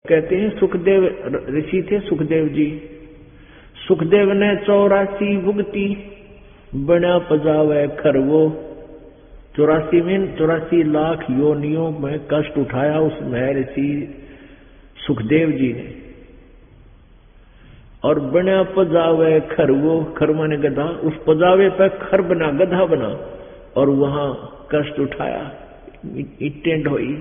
कहते हैं सुखदेव ऋषि थे, सुखदेव जी। सुखदेव ने 84 भुगती बना पजावे खरवो। 84 लाख योनियों में कष्ट उठाया उस महर्षि सुखदेव जी ने। और बना पजावे खरवो, खर माने गधा, उस पजावे पर खर बना, गधा बना, और वहां कष्ट उठाया, इटेंड हुई।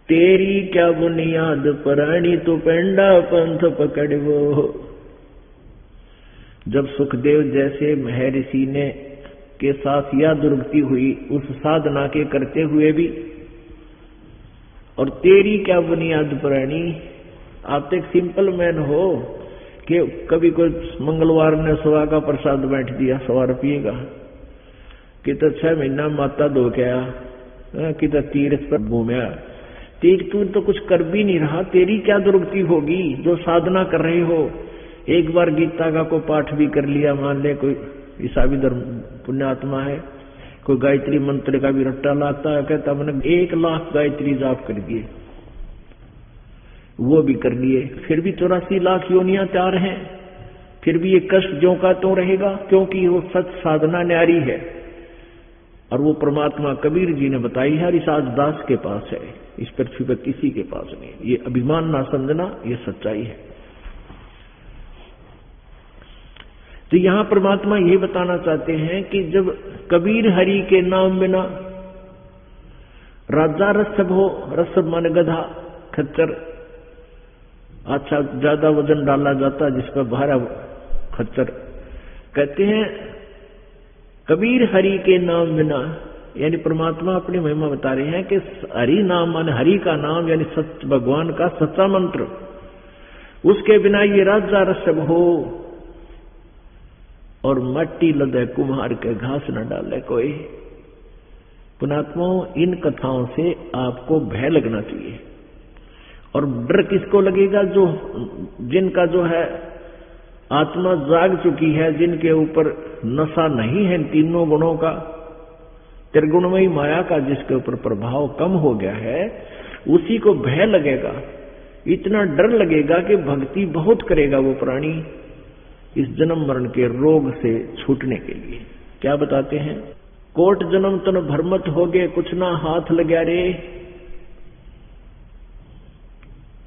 तेरी क्या बुनियाद प्राणी तो पेंडा पंथ पकड़वो। जब सुखदेव जैसे महर्षि ने के साथ यह दुर्गति हुई उस साधना के करते हुए भी, और तेरी क्या बुनियाद प्राणी, आप तो एक सिंपल मैन हो कि कभी कोई मंगलवार ने 100 का प्रसाद बैठ दिया, 100 रुपये का, कि तो 6 महीना माता धो के आया, कि तो तीर्थ पर घूमया। तू तो कुछ कर भी नहीं रहा, तेरी क्या दुर्गति होगी जो साधना कर रहे हो। एक बार गीता का को पाठ भी कर लिया, मान ले कोई ईसाई धर्म पुण्यात्मा है, कोई गायत्री मंत्र का भी रट्टा लाता है, कहता मैंने 1 लाख गायत्री जाप कर दिए, वो भी कर लिए, फिर भी 84 लाख योनियां तैयार हैं, फिर भी ये कष्ट ज्यों का त्यों रहेगा, क्योंकि वो सच साधना न्यारी है। और वो परमात्मा कबीर जी ने बताई है, हरिदास दास के पास है, इस पृथ्वी पर किसी के पास नहीं। ये अभिमान ना समझना, ये सच्चाई है। तो यहां परमात्मा यही बताना चाहते हैं कि जब कबीर हरि के नाम बिना राजा रसभ हो, रसभ माने गधा, खच्चर, अच्छा ज्यादा वजन डाला जाता जिस पर भारा खच्चर, कहते हैं कबीर हरि के नाम बिना, यानी परमात्मा अपनी महिमा बता रहे हैं कि हरि नाम माने हरि का नाम, यानी सत्य भगवान का सच्चा मंत्र, उसके बिना ये राजा रसभ हो और मट्टी लदे कुम्हार के घास न डाले कोई। पुणात्माओं, इन कथाओं से आपको भय लगना चाहिए। और डर किसको लगेगा? जो जिनका जो है आत्मा जाग चुकी है, जिनके ऊपर नशा नहीं है तीनों गुणों का, त्रिगुणमयी माया का जिसके ऊपर प्रभाव कम हो गया है, उसी को भय लगेगा, इतना डर लगेगा कि भक्ति बहुत करेगा वो प्राणी इस जन्म मरण के रोग से छूटने के लिए। क्या बताते हैं? कोट जन्म तन भरमत हो गए, कुछ ना हाथ लग्या रे।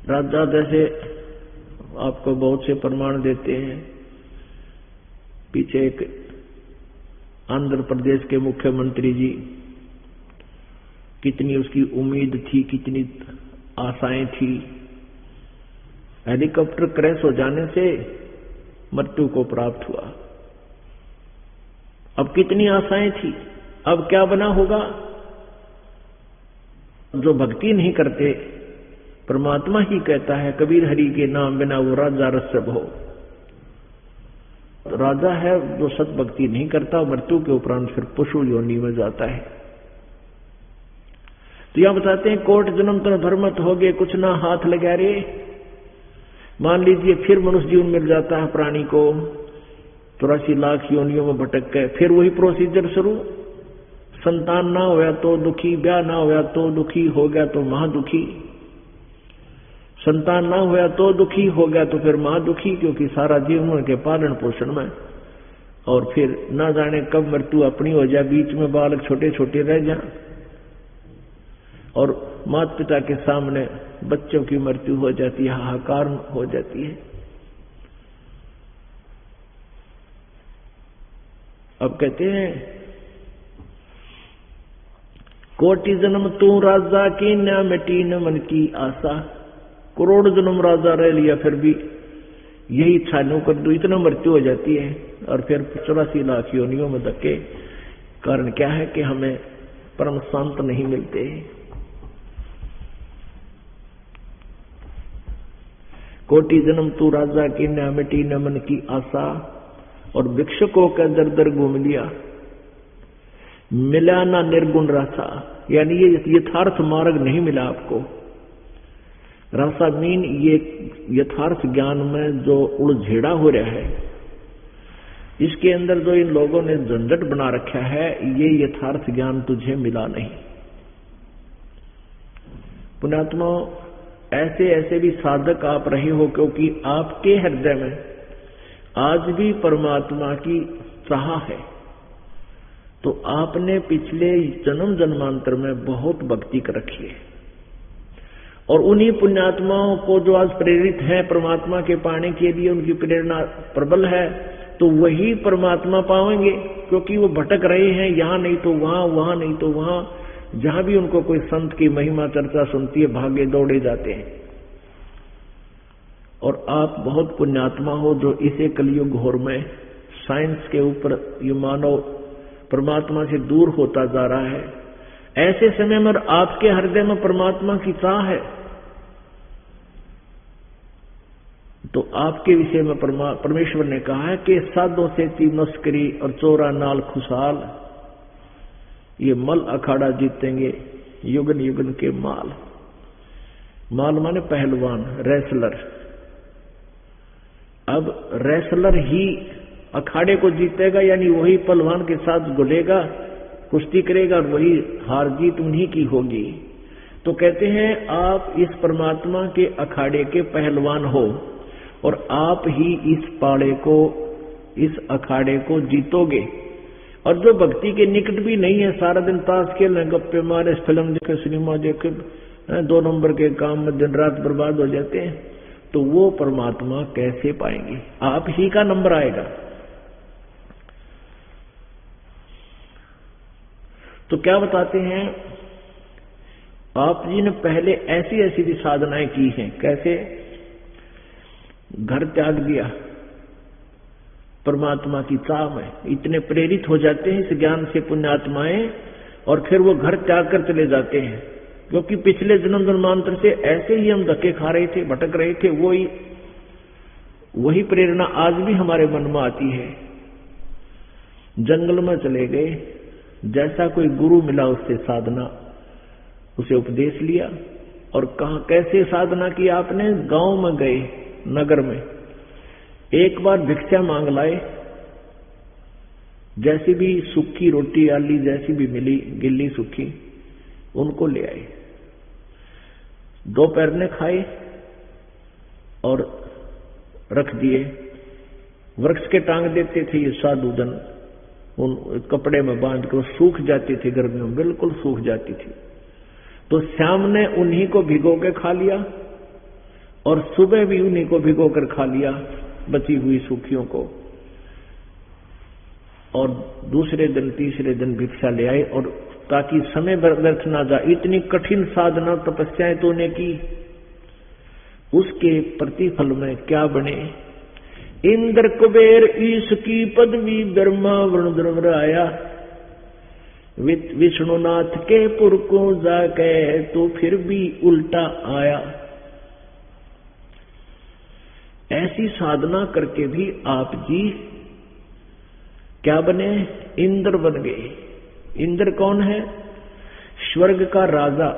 राजा जैसे आपको बहुत से प्रमाण देते हैं। पीछे एक आंध्र प्रदेश के मुख्यमंत्री जी, कितनी उसकी उम्मीद थी, कितनी आशाएं थी, हेलीकॉप्टर क्रैश हो जाने से मृत्यु को प्राप्त हुआ। अब कितनी आशाएं थी, अब क्या बना होगा? जो भक्ति नहीं करते, परमात्मा ही कहता है कबीर हरि के नाम बिना वो राजा रसभ हो। तो राजा है जो सत भक्ति नहीं करता, मृत्यु के उपरांत फिर पशु योनि में जाता है। तो यहां बताते हैं कोट जन्म तन भरमत हो गए, कुछ ना हाथ लगा रे। मान लीजिए फिर मनुष्य जीवन मिल जाता है प्राणी को, 84 लाख योनियों में भटक गए, फिर वही प्रोसीजर शुरू। संतान ना होया तो दुखी, ब्याह ना होया तो दुखी, हो गया तो महादुखी। संतान ना होया तो दुखी, हो गया तो फिर महादुखी, क्योंकि सारा जीवन उनके पालन पोषण में। और फिर ना जाने कब मृत्यु अपनी हो जाए, बीच में बालक छोटे छोटे रह जाए और माता पिता के सामने बच्चों की मृत्यु हो जाती है, हाहाकार हो जाती है। अब कहते हैं कोटि जन्म तू राजा की न मिटी न मन की आशा। करोड़ जन्म राजा रह लिया, फिर भी यही इच्छा नो कर दो, इतना मृत्यु हो जाती है। और फिर 84 लाख योनियों में धक्के। कारण क्या है कि हमें परम शांत नहीं मिलते। कोटि जन्म तू राजा की न मिटी न मन की आशा। और भिक्षुकों का दर दर घूम लिया, मिला ना निर्गुण रसा, यानी ये यथार्थ मार्ग नहीं मिला आपको। रसा मीन ये यथार्थ ज्ञान में जो उलझेड़ा हो रहा है, इसके अंदर जो इन लोगों ने झंझट बना रखा है, ये यथार्थ ज्ञान तुझे मिला नहीं। पुण्यात्मा, ऐसे ऐसे भी साधक आप रहे हो, क्योंकि आपके हृदय में आज भी परमात्मा की चाह है। तो आपने पिछले जन्म जन्मांतर में बहुत भक्ति कर रखी है, और उन्हीं पुण्यात्माओं को जो आज प्रेरित हैं परमात्मा के पाने के लिए, उनकी प्रेरणा प्रबल है, तो वही परमात्मा पाएंगे, क्योंकि वो भटक रहे हैं, यहाँ नहीं तो वहां, वहां नहीं तो वहां। जहां भी उनको कोई संत की महिमा चर्चा सुनती है, भागे दौड़े जाते हैं। और आप बहुत पुण्यात्मा हो जो इसे कलयुग घोर में साइंस के ऊपर ये मानव परमात्मा से दूर होता जा रहा है। ऐसे समय में आपके हृदय में परमात्मा की चाह है, तो आपके विषय में परमेश्वर ने कहा है कि साधों से ती मस्करी और चोरा नाल खुशहाल, ये मल अखाड़ा जीतेंगे युगन युगन के माल। माल माने पहलवान, रेसलर। अब रेसलर ही अखाड़े को जीतेगा, यानी वही पहलवान के साथ घुलेगा, कुश्ती करेगा, और वही हार जीत उन्हीं की होगी। तो कहते हैं आप इस परमात्मा के अखाड़े के पहलवान हो, और आप ही इस पाड़े को, इस अखाड़े को जीतोगे। और जो भक्ति के निकट भी नहीं है, सारा दिन ताश खेलने, गप्पे मारे, फिल्म देखे, सिनेमा देखे, 2 नंबर के काम में दिन रात बर्बाद हो जाते हैं, तो वो परमात्मा कैसे पाएंगे? आप ही का नंबर आएगा। तो क्या बताते हैं, आप जी ने पहले ऐसी ऐसी भी साधनाएं की हैं। कैसे? घर त्याग दिया परमात्मा की चाह में, इतने प्रेरित हो जाते हैं इस ज्ञान से पुण्यात्माएं, और फिर वो घर त्याग कर चले जाते हैं, क्योंकि पिछले जन्म जन्मांतर से ऐसे ही हम धक्के खा रहे थे, भटक रहे थे। वही प्रेरणा आज भी हमारे मन में आती है। जंगल में चले गए, जैसा कोई गुरु मिला उससे साधना, उसे उपदेश लिया, और कहा कैसे साधना की आपने? गांव में गए, नगर में एक बार भिक्षा मांग लाए, जैसी भी सूखी रोटी आली जैसी भी मिली, गिल्ली सूखी, उनको ले आए, दोपहर ने खाए और रख दिए। वृक्ष के टांग देते थे ये साधु जन, उन कपड़े में बांध कर, सूख जाती थी गर्मियों में, बिल्कुल सूख जाती थी। तो श्याम ने उन्हीं को भिगो के खा लिया, और सुबह भी उन्हीं को भिगो कर खा लिया, बची हुई सूखियों को। और दूसरे दिन तीसरे दिन भिक्षा ले आए, और ताकि समय व्यर्थ ना जाए, इतनी कठिन साधना तपस्याएं तो ने की, उसके प्रतिफल में क्या बने? इंद्र कुबेर ईश की पदवी, ब्रह्मा वरुण आया, विष्णुनाथ के पुर को जाके तो फिर भी उल्टा आया। ऐसी साधना करके भी आप जी क्या बने? इंद्र बन गए। इंद्र कौन है? स्वर्ग का राजा,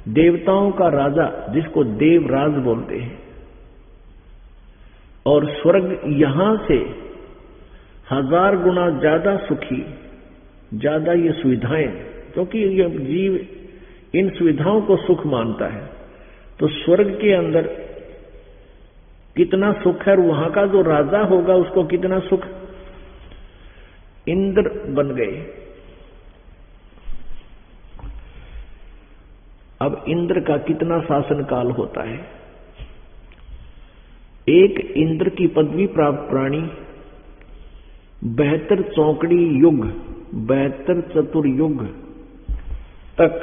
देवताओं का राजा, जिसको देवराज बोलते हैं। और स्वर्ग यहां से 1000 गुना ज्यादा सुखी, ज्यादा ये सुविधाएं, क्योंकि ये जीव इन सुविधाओं को सुख मानता है। तो स्वर्ग के अंदर कितना सुख है, और वहां का जो राजा होगा उसको कितना सुख। इंद्र बन गए। अब इंद्र का कितना शासन काल होता है? एक इंद्र की पदवी प्राप्त प्राणी 72 चौकड़ी युग, 72 चतुर्युग तक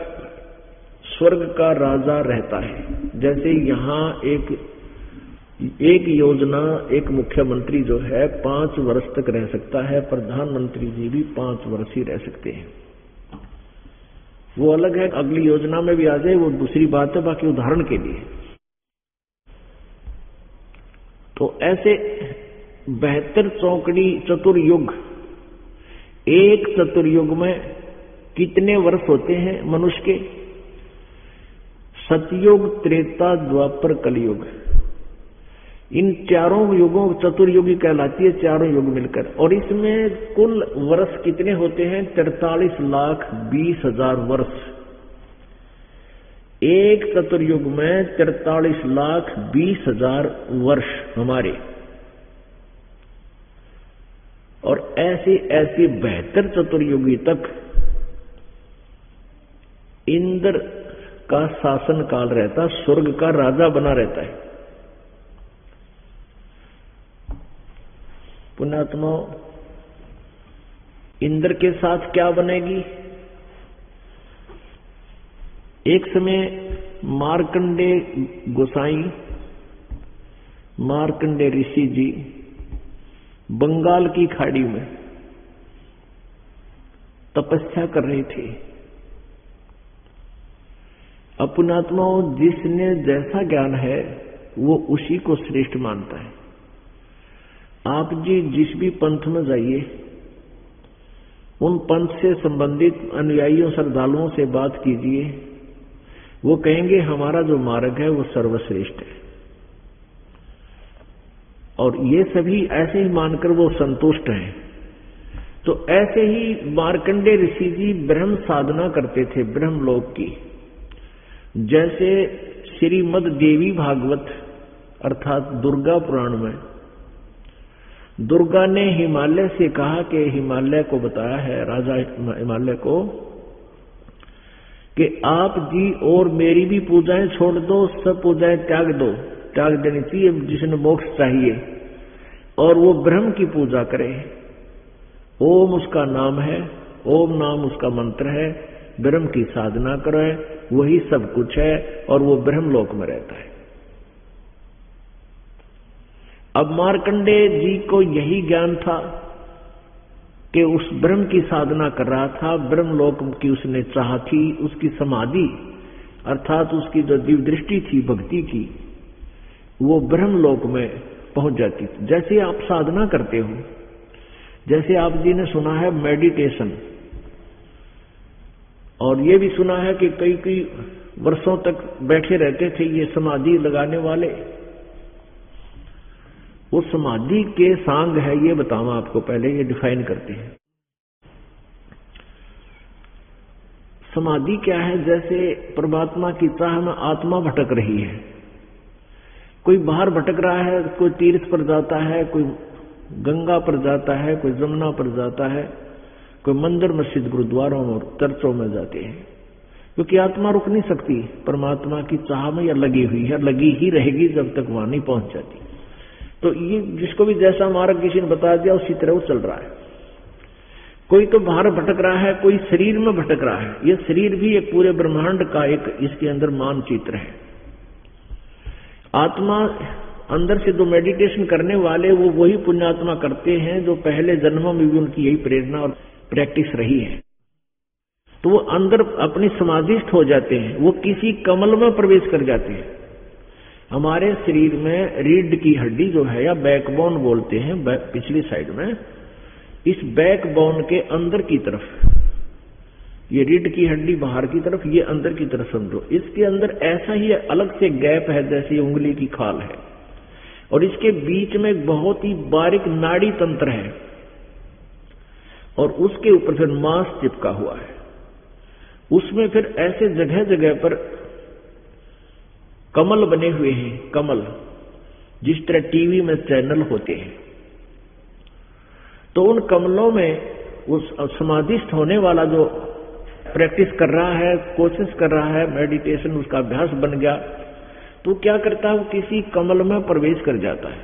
स्वर्ग का राजा रहता है। जैसे यहां एक योजना, एक मुख्यमंत्री जो है 5 वर्ष तक रह सकता है, प्रधानमंत्री जी भी 5 वर्ष ही रह सकते हैं। वो अलग है, अगली योजना में भी आ जाए वो दूसरी बात है, बाकी उदाहरण के लिए। तो ऐसे 72 चौकड़ी चतुर्युग, एक चतुर्युग में कितने वर्ष होते हैं मनुष्य के? सतयुग, त्रेता, द्वापर, कलयुग। इन चारों युगों चतुर्युगी कहलाती है, चारों युग मिलकर। और इसमें कुल वर्ष कितने होते हैं? 43,20,000 वर्ष। एक चतुर्युग में 43,20,000 वर्ष हमारे, और ऐसे ऐसे 72 चतुर्युगी तक इंद्र का शासन काल रहता, स्वर्ग का राजा बना रहता है। पुण्यात्मा, इंद्र के साथ क्या बनेगी? एक समय मार्कंडे गोसाई, मार्कंडे ऋषि जी बंगाल की खाड़ी में तपस्या कर रहे थे। पुण्यात्माओं, जिसने जैसा ज्ञान है वो उसी को श्रेष्ठ मानता है। आप जी जिस भी पंथ में जाइए, उन पंथ से संबंधित अनुयायियों श्रद्धालुओं से बात कीजिए, वो कहेंगे हमारा जो मार्ग है वो सर्वश्रेष्ठ है। और ये सभी ऐसे ही मानकर वो संतुष्ट हैं। तो ऐसे ही मार्कंडे ऋषि जी ब्रह्म साधना करते थे, ब्रह्मलोक की। जैसे श्रीमद् देवी भागवत अर्थात दुर्गा पुराण में दुर्गा ने हिमालय से कहा कि हिमालय को बताया है, राजा हिमालय को, कि आप जी और मेरी भी पूजाएं छोड़ दो, सब पूजाएं त्याग दो, त्याग देनी चाहिए जिसने मोक्ष चाहिए, और वो ब्रह्म की पूजा करे। ओम उसका नाम है, ओम नाम उसका मंत्र है, ब्रह्म की साधना करे, वही सब कुछ है, और वो ब्रह्मलोक में रहता है। अब मार्कंडे जी को यही ज्ञान था कि उस ब्रह्म की साधना कर रहा था, ब्रह्मलोक की उसने चाह थी, उसकी समाधि अर्थात उसकी जो दिव्य दृष्टि थी भक्ति की, वो ब्रह्मलोक में पहुंच जाती थी। जैसे आप साधना करते हो, जैसे आप जी ने सुना है मेडिटेशन, और ये भी सुना है कि कई कई वर्षों तक बैठे रहते थे ये समाधि लगाने वाले। वो समाधि के सांग है, ये बताऊं आपको, पहले ये डिफाइन करते हैं। समाधि क्या है? जैसे परमात्मा की चाह में आत्मा भटक रही है, कोई बाहर भटक रहा है, कोई तीर्थ पर जाता है, कोई गंगा पर जाता है, कोई जमुना पर जाता है, कोई मंदिर मस्जिद गुरुद्वारों और चर्चों में जाते हैं, क्योंकि आत्मा रुक नहीं सकती परमात्मा की चाह में, या लगी हुई है, लगी ही रहेगी जब तक वहां नहीं पहुंच जाती। तो ये जिसको भी जैसा मार्ग किसी ने बता दिया उसी तरह वो चल रहा है। कोई तो बाहर भटक रहा है, कोई शरीर में भटक रहा है। ये शरीर भी एक पूरे ब्रह्मांड का एक इसके अंदर मानचित्र है। आत्मा अंदर से जो मेडिटेशन करने वाले वो वही पुण्यात्मा करते हैं जो पहले जन्मों में भी उनकी यही प्रेरणा और प्रैक्टिस रही है। तो वो अंदर अपनी समाधिस्थ हो जाते हैं, वो किसी कमल में प्रवेश कर जाते हैं। हमारे शरीर में रीढ़ की हड्डी जो है, या बैकबोन बोलते हैं, पिछली साइड में, इस बैकबोन के अंदर की तरफ, ये रीढ़ की हड्डी बाहर की तरफ, ये अंदर की तरफ समझो। इसके अंदर ऐसा ही अलग से गैप है जैसे उंगली की खाल है, और इसके बीच में एक बहुत ही बारीक नाड़ी तंत्र है, और उसके ऊपर फिर मांस चिपका हुआ है। उसमें फिर ऐसे जगह जगह पर कमल बने हुए हैं, कमल जिस तरह टीवी में चैनल होते हैं। तो उन कमलों में उस समाधिस्थ होने वाला जो प्रैक्टिस कर रहा है, कोशिश कर रहा है, मेडिटेशन उसका अभ्यास बन गया, तो क्या करता है, वो किसी कमल में प्रवेश कर जाता है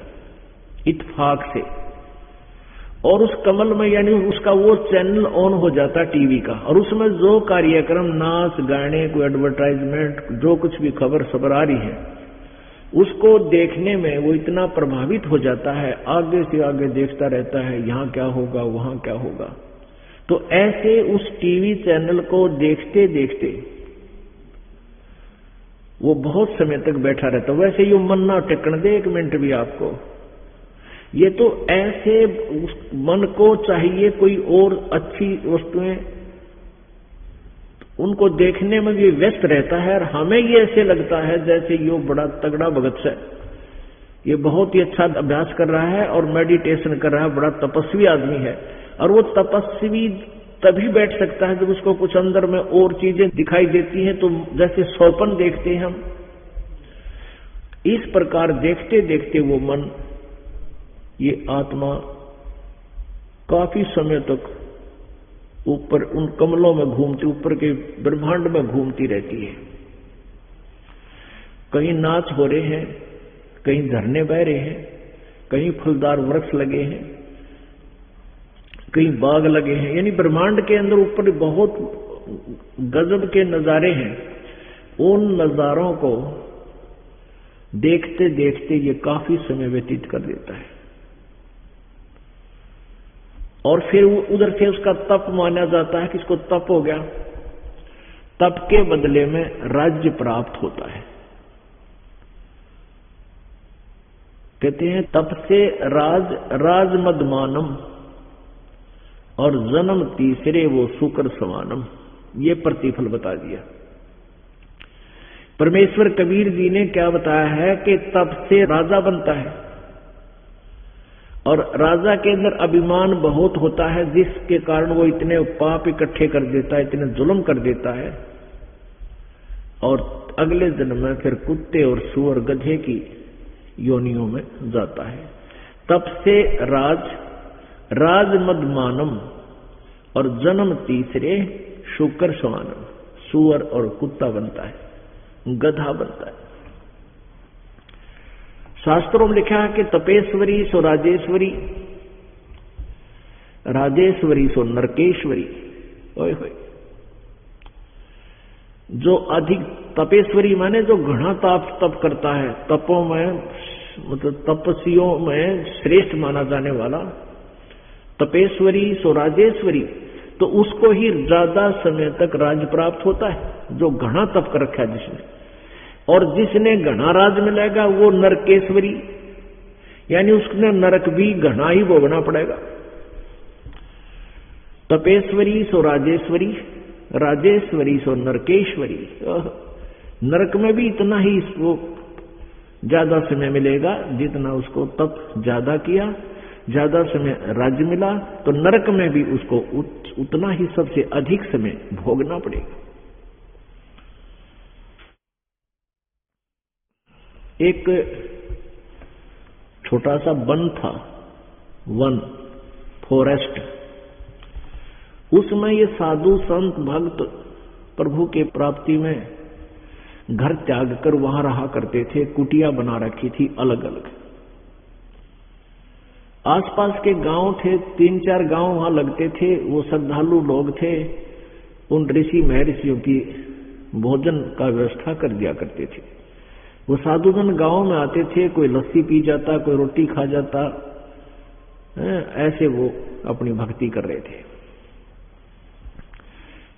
इत्तेफाक से, और उस कमल में यानी उसका वो चैनल ऑन हो जाता है टीवी का, और उसमें जो कार्यक्रम, नाच गाने, कोई एडवर्टाइजमेंट, जो कुछ भी खबर सबर आ रही है, उसको देखने में वो इतना प्रभावित हो जाता है, आगे से आगे देखता रहता है, यहाँ क्या होगा, वहां क्या होगा। तो ऐसे उस टीवी चैनल को देखते देखते वो बहुत समय तक बैठा रहता। वैसे ये मन ना टिकने दे एक मिनट भी आपको, ये तो ऐसे उस मन को चाहिए कोई और अच्छी वस्तुएं, उनको देखने में भी व्यस्त रहता है। और हमें ये ऐसे लगता है जैसे ये बड़ा तगड़ा भगत है, ये बहुत ही अच्छा अभ्यास कर रहा है और मेडिटेशन कर रहा है, बड़ा तपस्वी आदमी है। और वो तपस्वी तभी बैठ सकता है जब उसको कुछ अंदर में और चीजें दिखाई देती हैं। तो जैसे सौपन देखते हैं हम, इस प्रकार देखते देखते वो मन, ये आत्मा काफी समय तक ऊपर उन कमलों में घूमती, ऊपर के ब्रह्मांड में घूमती रहती है। कहीं नाच हो रहे हैं, कहीं झरने बह रहे हैं, कहीं फलदार वृक्ष लगे हैं, कहीं बाग लगे हैं, यानी ब्रह्मांड के अंदर ऊपर बहुत गजब के नजारे हैं। उन नजारों को देखते देखते ये काफी समय व्यतीत कर देता है। और फिर उधर से उसका तप माना जाता है कि इसको तप हो गया, तप के बदले में राज्य प्राप्त होता है। कहते हैं तप से राज मदमानम, और जन्म तीसरे वो शुक्र समानम, ये प्रतिफल बता दिया। परमेश्वर कबीर जी ने क्या बताया है कि तप से राजा बनता है, और राजा के अंदर अभिमान बहुत होता है, जिसके कारण वो इतने पाप इकट्ठे कर देता है, इतने जुल्म कर देता है, और अगले जन्म में फिर कुत्ते और सुअर गधे की योनियों में जाता है। तप से राज मदमानम, और जन्म तीसरे शुक्र समानम, सुअर और कुत्ता बनता है, गधा बनता है। शास्त्रों में लिखा है कि तपेश्वरी सो राजेश्वरी, राजेश्वरी सो नरकेश्वरी। ओए होए, जो अधिक तपेश्वरी माने जो घना तप करता है, तपों में मतलब तपस्वियों में श्रेष्ठ माना जाने वाला, तपेश्वरी सो राजेश्वरी, तो उसको ही ज्यादा समय तक राज प्राप्त होता है, जो घना तप कर रखा है जिसने। और जिसने घना राज मिलेगा वो नरकेश्वरी, यानी उसने नरक भी घना ही भोगना पड़ेगा। तपेश्वरी सो राजेश्वरी, राजेश्वरी सो नरकेश्वरी, नरक में भी इतना ही इसको ज्यादा समय मिलेगा जितना उसको तप ज्यादा किया, ज्यादा समय राज्य मिला, तो नरक में भी उसको उतना ही सबसे अधिक समय भोगना पड़ेगा। एक छोटा सा वन था, वन फॉरेस्ट, उसमें ये साधु संत भक्त प्रभु के प्राप्ति में घर त्याग कर वहां रहा करते थे। कुटिया बना रखी थी अलग अलग। आसपास के गांव थे, 3-4 गांव वहां लगते थे। वो श्रद्धालु लोग थे, उन ऋषि महर्षियों की भोजन का व्यवस्था कर दिया करते थे। वो साधुजन गांव में आते थे, कोई लस्सी पी जाता, कोई रोटी खा जाता, ऐसे वो अपनी भक्ति कर रहे थे।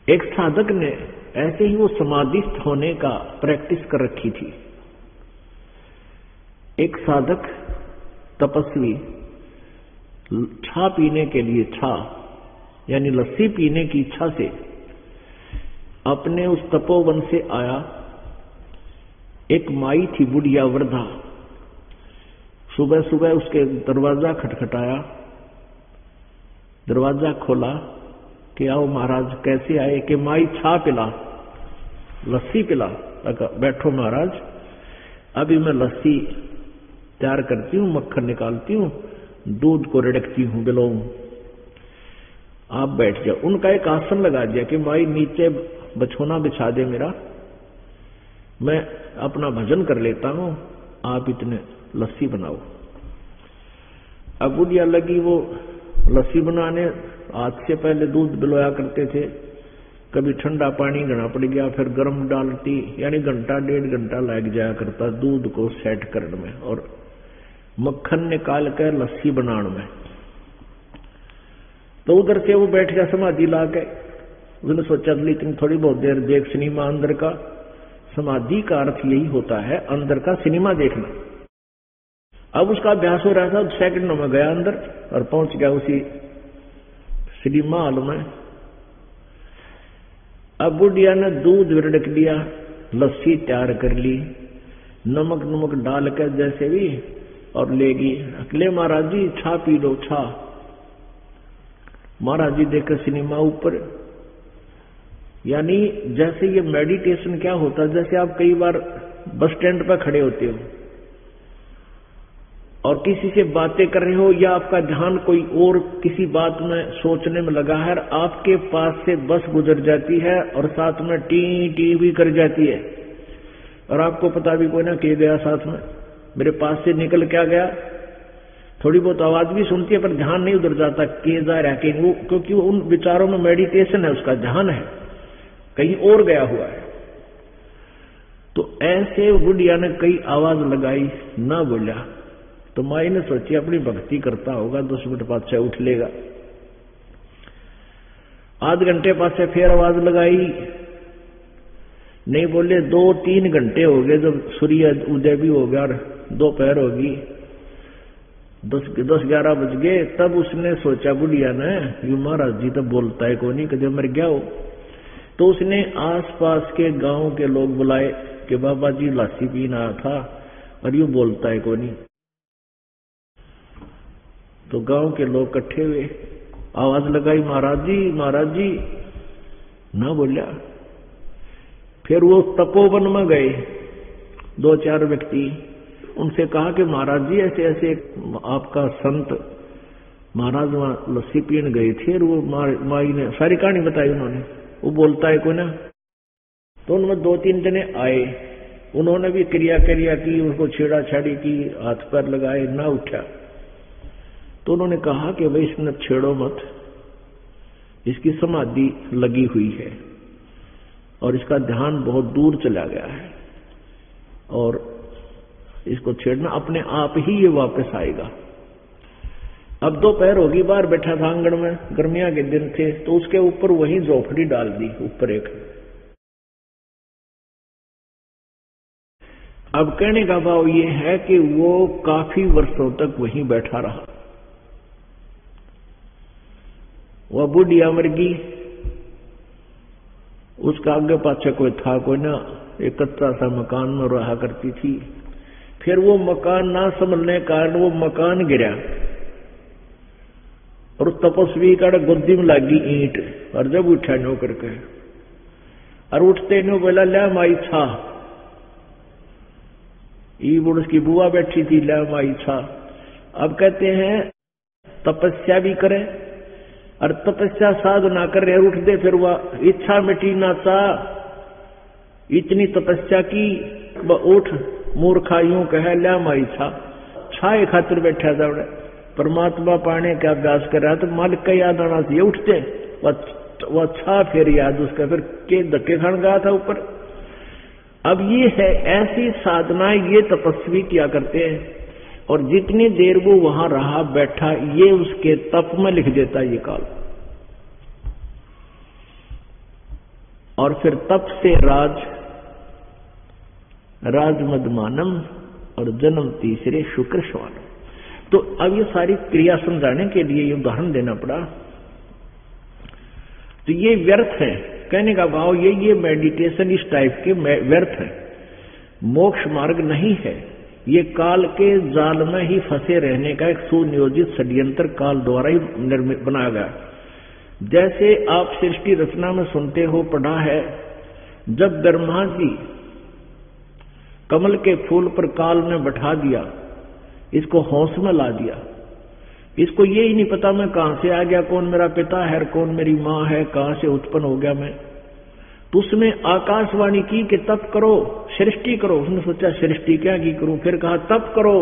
एक साधक ने ऐसे ही वो समाधिस्थ होने का प्रैक्टिस कर रखी थी। एक साधक तपस्वी छा पीने के लिए, छा यानी लस्सी पीने की इच्छा से अपने उस तपोवन से आया। एक माई थी, बुढ़िया वृद्धा, सुबह सुबह उसके दरवाजा खटखटाया, दरवाजा खोला कि आओ महाराज, कैसे आए? कि माई छा पिला, लस्सी पिला। बैठो महाराज, अभी मैं लस्सी तैयार करती हूँ, मक्खन निकालती हूँ, दूध को रिड़कती हूँ, बिलोऊं, आप बैठ जाओ। उनका एक आसन लगा दिया कि माई नीचे बछोना बिछा दे मेरा, मैं अपना भजन कर लेता हूं, आप इतने लस्सी बनाओ। अब बुढ़िया लगी वो लस्सी बनाने। आज से पहले दूध बिलोया करते थे, कभी ठंडा पानी घना पड़ गया, फिर गर्म डालती, यानी घंटा 1.5 घंटा लग जाया करता दूध को सेट करने में और मक्खन निकाल कर लस्सी बनाने में। तो उधर से वो बैठ गया समाधि ला के। उसने सोचा इतनी थोड़ी बहुत देर देख सिनेमा अंदर का। समाधि का अर्थ यही होता है अंदर का सिनेमा देखना। अब उसका अभ्यास हो रहा था, सेकंडों में गया अंदर और पहुंच गया उसी सिनेमा हॉल में। अब बुढ़िया ने दूध रिड़क लिया, लस्सी तैयार कर ली, नमक नमक डाल कर जैसे भी, और लेगी। अगले महाराज जी छा पी लो, छा। महाराज जी देखे सिनेमा ऊपर। यानी जैसे ये मेडिटेशन क्या होता है, जैसे आप कई बार बस स्टैंड पर खड़े होते हो और किसी से बातें कर रहे हो, या आपका ध्यान कोई और किसी बात में सोचने में लगा है, आपके पास से बस गुजर जाती है और साथ में टी टी भी कर जाती है और आपको पता भी कोई ना कि गया साथ में, मेरे पास से निकल क्या गया। थोड़ी बहुत आवाज भी सुनती है पर ध्यान नहीं उधर जाता कि जा रहा है, वो क्योंकि उन विचारों में मेडिटेशन है, उसका ध्यान है कहीं और गया हुआ है। तो ऐसे बुढ़िया ने कई आवाज लगाई, ना बोला। तो माई ने सोची अपनी भक्ति करता होगा, 10 मिनट बाद से उठ लेगा। आध घंटे बाद से फिर आवाज लगाई, नहीं बोले। 2-3 घंटे हो गए, जब सूर्य उदय भी हो गया और दोपहर होगी, 10-11 बज गए, तब उसने सोचा बुढ़िया ने, यू महाराज जी तो बोलता है कोई नहीं, कदे मर गया हो। तो उसने आसपास के गांव के लोग बुलाए कि बाबा जी लासी पीन आया था और यूं बोलता है कोई नहीं। तो गांव के लोग इकट्ठे हुए, आवाज लगाई, महाराज जी, ना बोलिया। फिर वो तपोवन में गए 2-4 व्यक्ति, उनसे कहा कि महाराज जी ऐसे ऐसे आपका संत महाराज वहां लस्सी पीने गए थे और वो माई ने सारी कहानी बताई उन्होंने, वो बोलता है कोई ना। तो उनमें 2-3 जने आए, उन्होंने भी क्रिया की, उसको छेड़ा छाड़ी की, हाथ पैर लगाए, ना उठा। तो उन्होंने कहा कि भाई इसने छेड़ो मत, इसकी समाधि लगी हुई है और इसका ध्यान बहुत दूर चला गया है और इसको छेड़ना अपने आप ही ये वापस आएगा। अब दोपहर होगी, बाहर बैठा था आंगन में, गर्मियां के दिन थे, तो उसके ऊपर वही झोपड़ी डाल दी ऊपर एक। अब कहने का भाव ये है कि वो काफी वर्षों तक वहीं बैठा रहा। वह बुढ़िया मर गई, उसका आगे पाछे कोई था कोई ना, एक कच्चा सा मकान में रहा करती थी। फिर वो मकान ना संभलने के कारण वो मकान गिरा और तपस्वी का गोदी में लगी ईंट, और जब उठा नो करके और उठते नो बोला, ले माई छा। ई बुढ़ उसकी बुआ बैठी थी, ले माई छा। अब कहते हैं तपस्या भी करे और तपस्या साधना कर रहे, उठ दे, फिर वह इच्छा मिटी ना चा, इतनी तपस्या की, उठ मूर्खा यूं कहे, ले माई छा। छाए खातिर बैठा जावड़े, परमात्मा पाने का अभ्यास कर रहा, तो मालिक का याद आना चाहिए। उठते वह छा, फिर याद उसका, फिर के धक्के खान गया था ऊपर। अब ये है ऐसी साधना, ये तपस्वी किया करते हैं, और जितनी देर वो वहां रहा बैठा, ये उसके तप में लिख देता ये काल। और फिर तप से राज मदमानम और जन्म तीसरे शुक्र श्वानम। तो अब ये सारी क्रिया समझाने के लिए ये उदाहरण देना पड़ा। तो ये व्यर्थ है, कहने का भाव ये मेडिटेशन इस टाइप के व्यर्थ है, मोक्ष मार्ग नहीं है। ये काल के जाल में ही फंसे रहने का एक सुनियोजित षड्यंत्र काल द्वारा ही निर्मित बनाया गया। जैसे आप सृष्टि रचना में सुनते हो, पढ़ा है, जब ब्रह्मा जी कमल के फूल पर काल ने बैठा दिया, इसको होश में ला दिया, इसको ये ही नहीं पता मैं कहां से आ गया, कौन मेरा पिता है, कौन मेरी मां है, कहां से उत्पन्न हो गया मैं। तो उसने आकाशवाणी की कि तप करो, सृष्टि करो। उसने सोचा सृष्टि क्या की करूं, फिर कहा तप करो।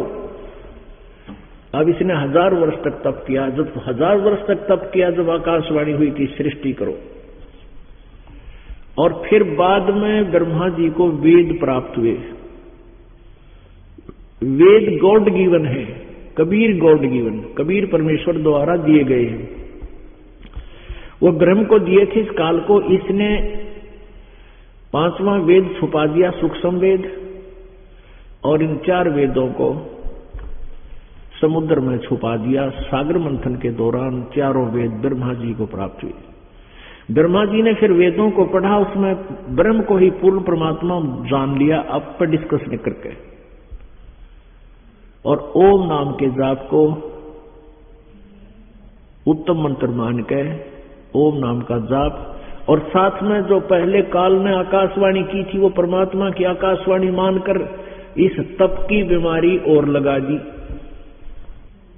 अब इसने 1000 वर्ष तक तप किया। जब 1000 वर्ष तक तप किया, जब आकाशवाणी हुई कि सृष्टि करो, और फिर बाद में ब्रह्मा जी को वेद प्राप्त हुए। वेद गॉड गिवन है, कबीर गॉड गिवन, कबीर परमेश्वर द्वारा दिए गए हैं। वो ब्रह्म को दिए थे इस काल को, इसने 5वां वेद छुपा दिया, सूक्ष्म वेद, और इन 4 वेदों को समुद्र में छुपा दिया। सागर मंथन के दौरान 4 वेद ब्रह्मा जी को प्राप्त हुए। ब्रह्मा जी ने फिर वेदों को पढ़ा, उसमें ब्रह्म को ही पूर्ण परमात्मा जान लिया, अब पर डिस्कस नहीं करके, और ओम नाम के जाप को उत्तम मंत्र मान के ओम नाम का जाप, और साथ में जो पहले काल ने आकाशवाणी की थी वो परमात्मा की आकाशवाणी मानकर इस तप की बीमारी और लगा दी।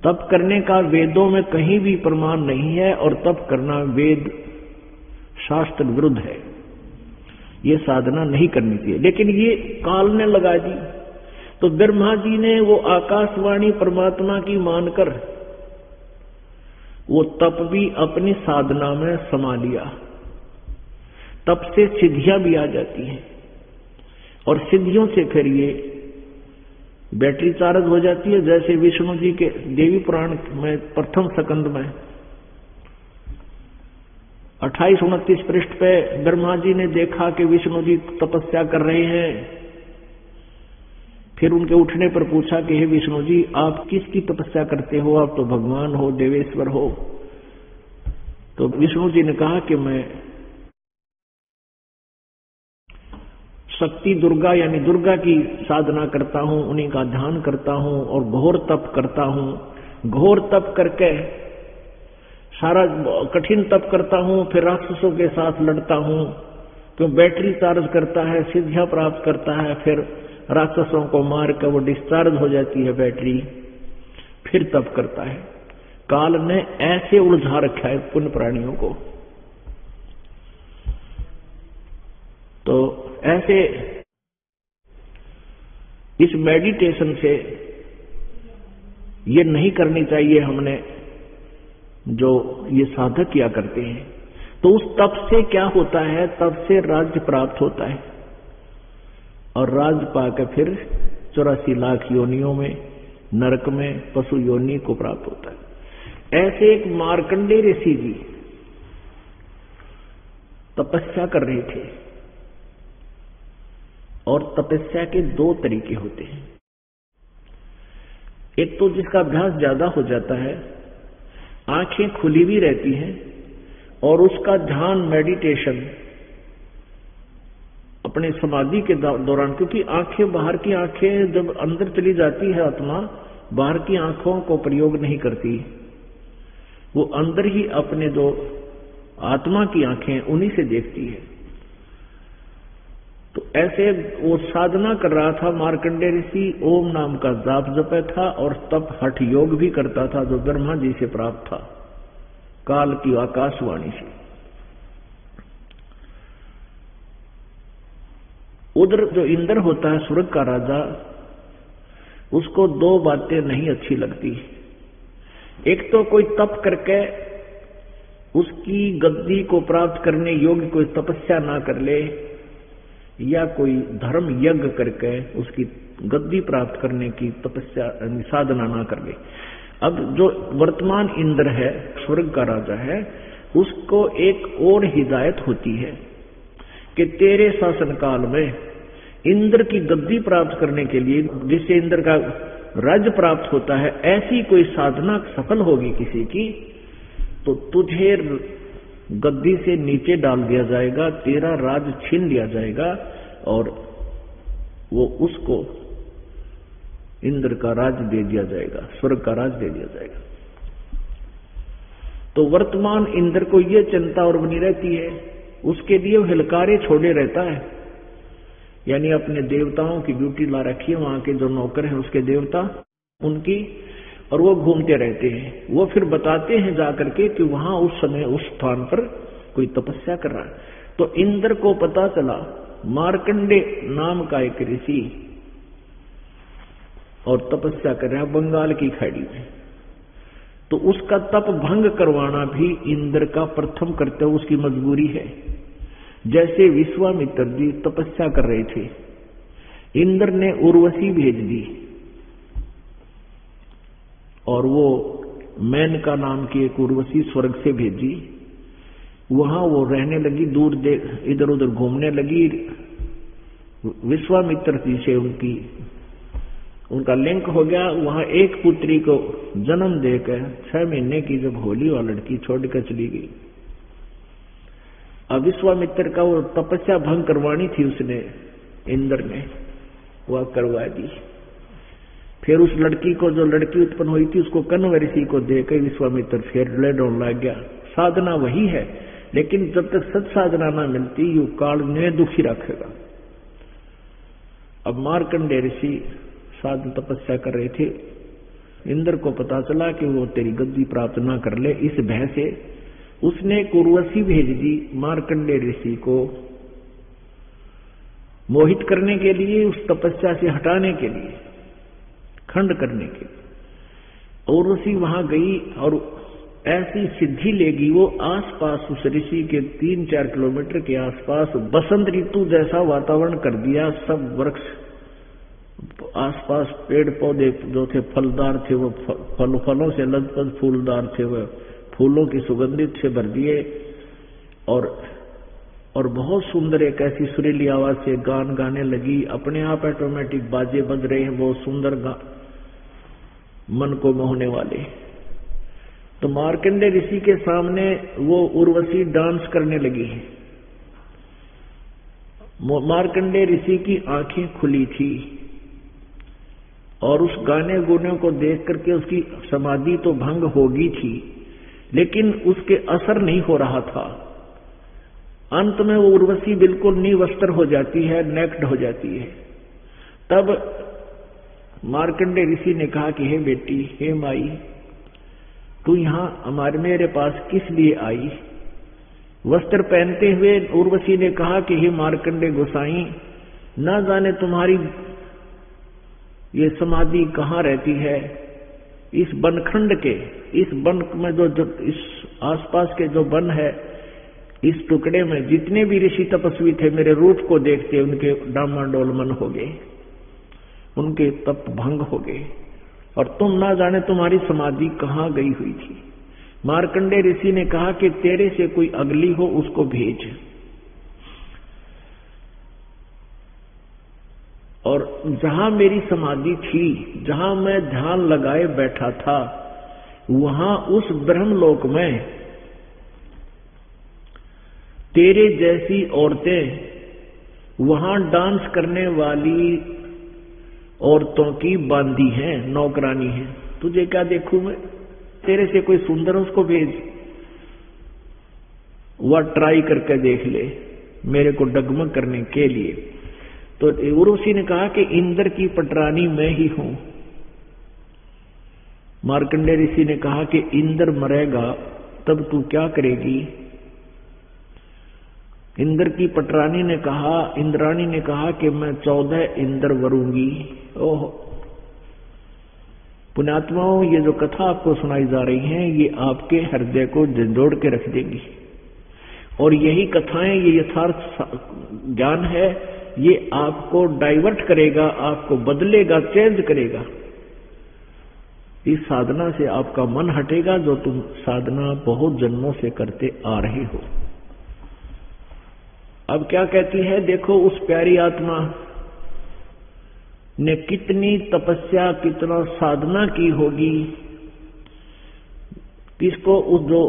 तप करने का वेदों में कहीं भी प्रमाण नहीं है, और तप करना वेद शास्त्र विरुद्ध है, ये साधना नहीं करनी चाहिए, लेकिन ये काल ने लगा दी। तो ब्रह्मा जी ने वो आकाशवाणी परमात्मा की मानकर वो तप भी अपनी साधना में समा लिया। तप से सिद्धियां भी आ जाती हैं, और सिद्धियों से फिर ये बैटरी चार्ज हो जाती है। जैसे विष्णु जी के देवी पुराण में प्रथम स्कंद में 28-29 पृष्ठ पे ब्रह्मा जी ने देखा कि विष्णु जी तपस्या कर रहे हैं। फिर उनके उठने पर पूछा कि हे विष्णु जी, आप किसकी तपस्या करते हो? आप तो भगवान हो, देवेश्वर हो। तो विष्णु जी ने कहा कि मैं शक्ति दुर्गा यानी दुर्गा की साधना करता हूं, उन्हीं का ध्यान करता हूं और घोर तप करता हूं। घोर तप करके सारा कठिन तप करता हूं, फिर राक्षसों के साथ लड़ता हूं, तो बैटरी चार्ज करता है, सिद्धियां प्राप्त करता है, फिर राक्षसों को मार कर वो डिस्चार्ज हो जाती है बैटरी, फिर तप करता है। काल ने ऐसे उलझा रखा है पुण्य प्राणियों को। तो ऐसे इस मेडिटेशन से ये नहीं करनी चाहिए हमने जो ये साधक किया करते हैं। तो उस तप से क्या होता है? तप से राज्य प्राप्त होता है, और राज्य पाकर फिर 84 लाख योनियों में, नरक में, पशु योनि को प्राप्त होता है। ऐसे एक मार्कंडेय ऋषि जी तपस्या कर रहे थे, और तपस्या के 2 तरीके होते हैं। एक तो जिसका अभ्यास ज्यादा हो जाता है, आंखें खुली भी रहती हैं और उसका ध्यान मेडिटेशन अपने समाधि के दौरान, क्योंकि आंखें, बाहर की आंखें जब अंदर चली जाती है आत्मा, बाहर की आंखों को प्रयोग नहीं करती, वो अंदर ही अपने जो आत्मा की आंखें उन्हीं से देखती है। तो ऐसे वो साधना कर रहा था मार्कंडेय ऋषि, ओम नाम का जाप जपे था और तप हठ योग भी करता था, जो ब्रह्मा जी से प्राप्त था काल की आकाशवाणी से। उधर जो इंद्र होता है स्वर्ग का राजा, उसको 2 बातें नहीं अच्छी लगती। एक तो कोई तप करके उसकी गद्दी को प्राप्त करने योग्य कोई तपस्या ना कर ले, या कोई धर्म यज्ञ करके उसकी गद्दी प्राप्त करने की तपस्या साधना ना कर ले। अब जो वर्तमान इंद्र है, स्वर्ग का राजा है, उसको एक और हिदायत होती है कि तेरे शासन काल में इंद्र की गद्दी प्राप्त करने के लिए, जिससे इंद्र का राज्य प्राप्त होता है, ऐसी कोई साधना सफल होगी किसी की, तो तुझे गद्दी से नीचे डाल दिया जाएगा, तेरा राज छीन लिया जाएगा और वो उसको इंद्र का राज दे दिया जाएगा, स्वर्ग का राज दे दिया जाएगा। तो वर्तमान इंद्र को ये चिंता और बनी रहती है, उसके लिए हिलकारे छोड़े रहता है, यानी अपने देवताओं की ड्यूटी ला रखी है, वहां के जो नौकर हैं उसके देवता उनकी, और वो घूमते रहते हैं। वो फिर बताते हैं जाकर के कि वहां उस समय उस स्थान पर कोई तपस्या कर रहा है। तो इंद्र को पता चला मार्कंडेय नाम का एक ऋषि और तपस्या कर रहा है बंगाल की खाड़ी में, तो उसका तप भंग करवाना भी इंद्र का प्रथम कर्तव्य, उसकी मजबूरी है। जैसे विश्वामित्र जी तपस्या कर रहे थे, इंद्र ने उर्वशी भेज दी और वो मेनका नाम की एक उर्वशी स्वर्ग से भेजी, वहां वो रहने लगी, दूर इधर उधर घूमने लगी। विश्वामित्र जी से उनका लिंक हो गया। वहां एक पुत्री को जन्म देकर 6 महीने की जब होली और लड़की छोड़कर चली गई। अब विश्वामित्र का वो तपस्या भंग करवानी थी, उसने इंद्र ने वह करवा दी। फिर उस लड़की को, जो लड़की उत्पन्न हुई थी, उसको कण्व ऋषि को देकर विश्वामित्र फिर लड़ने लग गया। साधना वही है, लेकिन जब तक सत साधना ना मिलती यू काल ने दुखी रखेगा। अब मार्कंडेय ऋषि साधन तपस्या कर रहे थे। इंद्र को पता चला कि वो तेरी गद्दी प्राप्त ना कर ले, इस भय से उसने एक उर्वशी भेज दी मार्कंडेय ऋषि को मोहित करने के लिए, उस तपस्या से हटाने के लिए, खंड करने के लिए। उर्वशी वहां गई और ऐसी सिद्धि लेगी वो, आसपास उस ऋषि के 3-4 किलोमीटर के आसपास बसंत ऋतु जैसा वातावरण कर दिया। सब वृक्ष आसपास, पेड़ पौधे जो थे फलदार थे, वो फलों से लदपद फूलदार थे, वह फूलों की सुगंधित से भर दिए। और बहुत सुंदर एक ऐसी सुरीली आवाज से गान गाने लगी। अपने आप ऑटोमेटिक बाजे बज रहे हैं, बहुत सुंदर मन को मोहने वाले। तो मार्कंडेय ऋषि के सामने वो उर्वशी डांस करने लगी। मार्कंडेय ऋषि की आंखें खुली थी और उस गाने गुने को देख करके उसकी समाधि तो भंग होगी थी, लेकिन उसके असर नहीं हो रहा था। अंत में वो उर्वशी बिल्कुल निवस्त्र हो जाती है, नेक्ड हो जाती है। तब मार्कंडेय ऋषि ने कहा कि हे बेटी, हे माई, तू यहां मेरे पास किस लिए आई? वस्त्र पहनते हुए उर्वशी ने कहा कि हे मार्कंडेय गोसाई, ना जाने तुम्हारी ये समाधि कहाँ रहती है। इस बनखंड के, इस वन में जो इस आसपास के जो वन है, इस टुकड़े में जितने भी ऋषि तपस्वी थे, मेरे रूप को देखते उनके डामाडोल मन हो गए, उनके तप भंग हो गए, और तुम ना जाने तुम्हारी समाधि कहाँ गई हुई थी। मार्कंडेय ऋषि ने कहा कि तेरे से कोई अगली हो उसको भेज। और जहां मेरी समाधि थी, जहां मैं ध्यान लगाए बैठा था, वहां उस ब्रह्मलोक में तेरे जैसी औरतें वहां डांस करने वाली औरतों की बांदी हैं, नौकरानी हैं। तुझे क्या देखूं मैं? तेरे से कोई सुंदर उसको भेज, वह ट्राई करके देख ले मेरे को डगमग करने के लिए। तो उर्वशी ने कहा कि इंद्र की पटरानी मैं ही हूं। मार्कंडेय ऋषि ने कहा कि इंद्र मरेगा तब तू क्या करेगी? इंद्र की पटरानी ने कहा, इंद्राणी ने कहा कि मैं 14 इंद्र वरूंगी। ओह पुण्यात्माओं, ये जो कथा आपको सुनाई जा रही है, ये आपके हृदय को झंझोड़ के रख देगी। और यही कथाएं, ये यथार्थ ज्ञान है, ये आपको डाइवर्ट करेगा, आपको बदलेगा, चेंज करेगा। इस साधना से आपका मन हटेगा, जो तुम साधना बहुत जन्मों से करते आ रहे हो। अब क्या कहती है देखो, उस प्यारी आत्मा ने कितनी तपस्या, कितना साधना की होगी। किसको? उस जो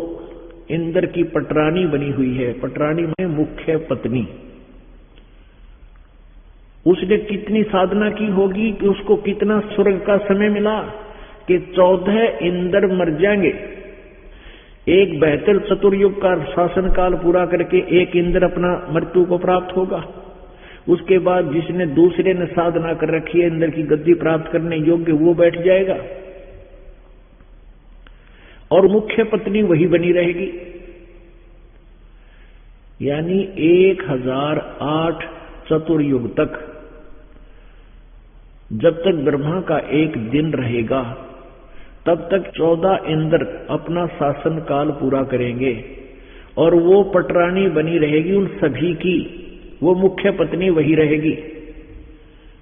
इंद्र की पटरानी बनी हुई है, पटरानी में मुख्य पत्नी, उसने कितनी साधना की होगी कि उसको कितना स्वर्ग का समय मिला कि 14 इंद्र मर जाएंगे। एक 72 चतुर्युग का शासन काल पूरा करके एक इंद्र अपना मृत्यु को प्राप्त होगा। उसके बाद जिसने दूसरे ने साधना कर रखी है इंद्र की गद्दी प्राप्त करने योग्य, वो बैठ जाएगा और मुख्य पत्नी वही बनी रहेगी। यानी 1008 चतुर्युग तक, जब तक ब्रह्मा का एक दिन रहेगा, तब तक 14 इंद्र अपना शासन काल पूरा करेंगे और वो पटरानी बनी रहेगी उन सभी की। वो मुख्य पत्नी वही रहेगी,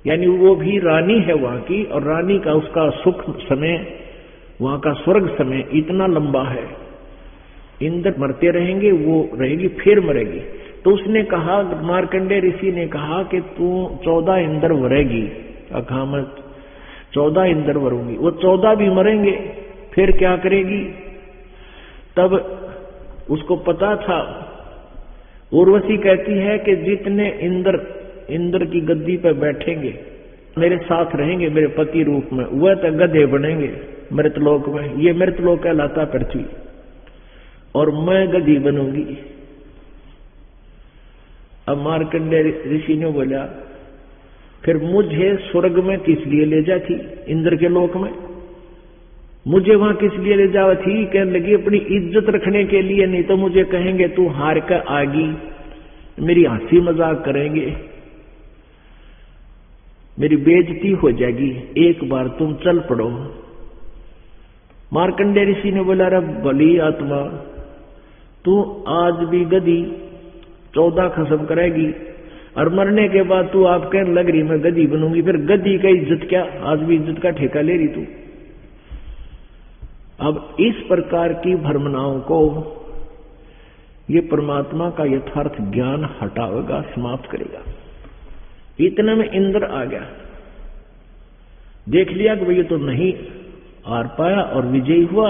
यानी वो भी रानी है वहां की, और रानी का उसका सुख समय, वहां का स्वर्ग समय इतना लंबा है। इंद्र मरते रहेंगे, वो रहेगी फिर मरेगी। तो उसने कहा, मार्कंडेय ऋषि ने कहा कि तू 14 इंद्र वरेगी। अकामत 14 इंद्र वरूंगी। वो 14 भी मरेंगे, फिर क्या करेगी? तब उसको पता था। उर्वशी कहती है कि जितने इंद्र की गद्दी पर बैठेंगे, मेरे साथ रहेंगे मेरे पति रूप में, वह तो गधे बनेंगे मृतलोक में। ये मृतलोक कहलाता पृथ्वी, और मैं गधी बनूंगी। अब मार्कंडेय ऋषि ने बोला, फिर मुझे स्वर्ग में किस लिए ले जा थी, इंद्र के लोक में मुझे वहां किस लिए ले जावा थी? कहने लगी अपनी इज्जत रखने के लिए, नहीं तो मुझे कहेंगे तू हार कर आगी, मेरी हंसी मजाक करेंगे, मेरी बेइज्जती हो जाएगी, एक बार तुम चल पड़ो। मार्कंडेय ऋषि ने बोला, रे भली आत्मा, तू आज भी गधी 14 खसम करेगी और मरने के बाद तू आप कहने लग रही मैं गधी बनूंगी, फिर गधी का इज्जत क्या? आज भी इज्जत का ठेका ले रही तू। अब इस प्रकार की भ्रमणाओं को ये परमात्मा का यथार्थ ज्ञान हटावेगा, समाप्त करेगा। इतने में इंद्र आ गया, देख लिया कि भाई ये तो नहीं हार पाया और विजयी हुआ।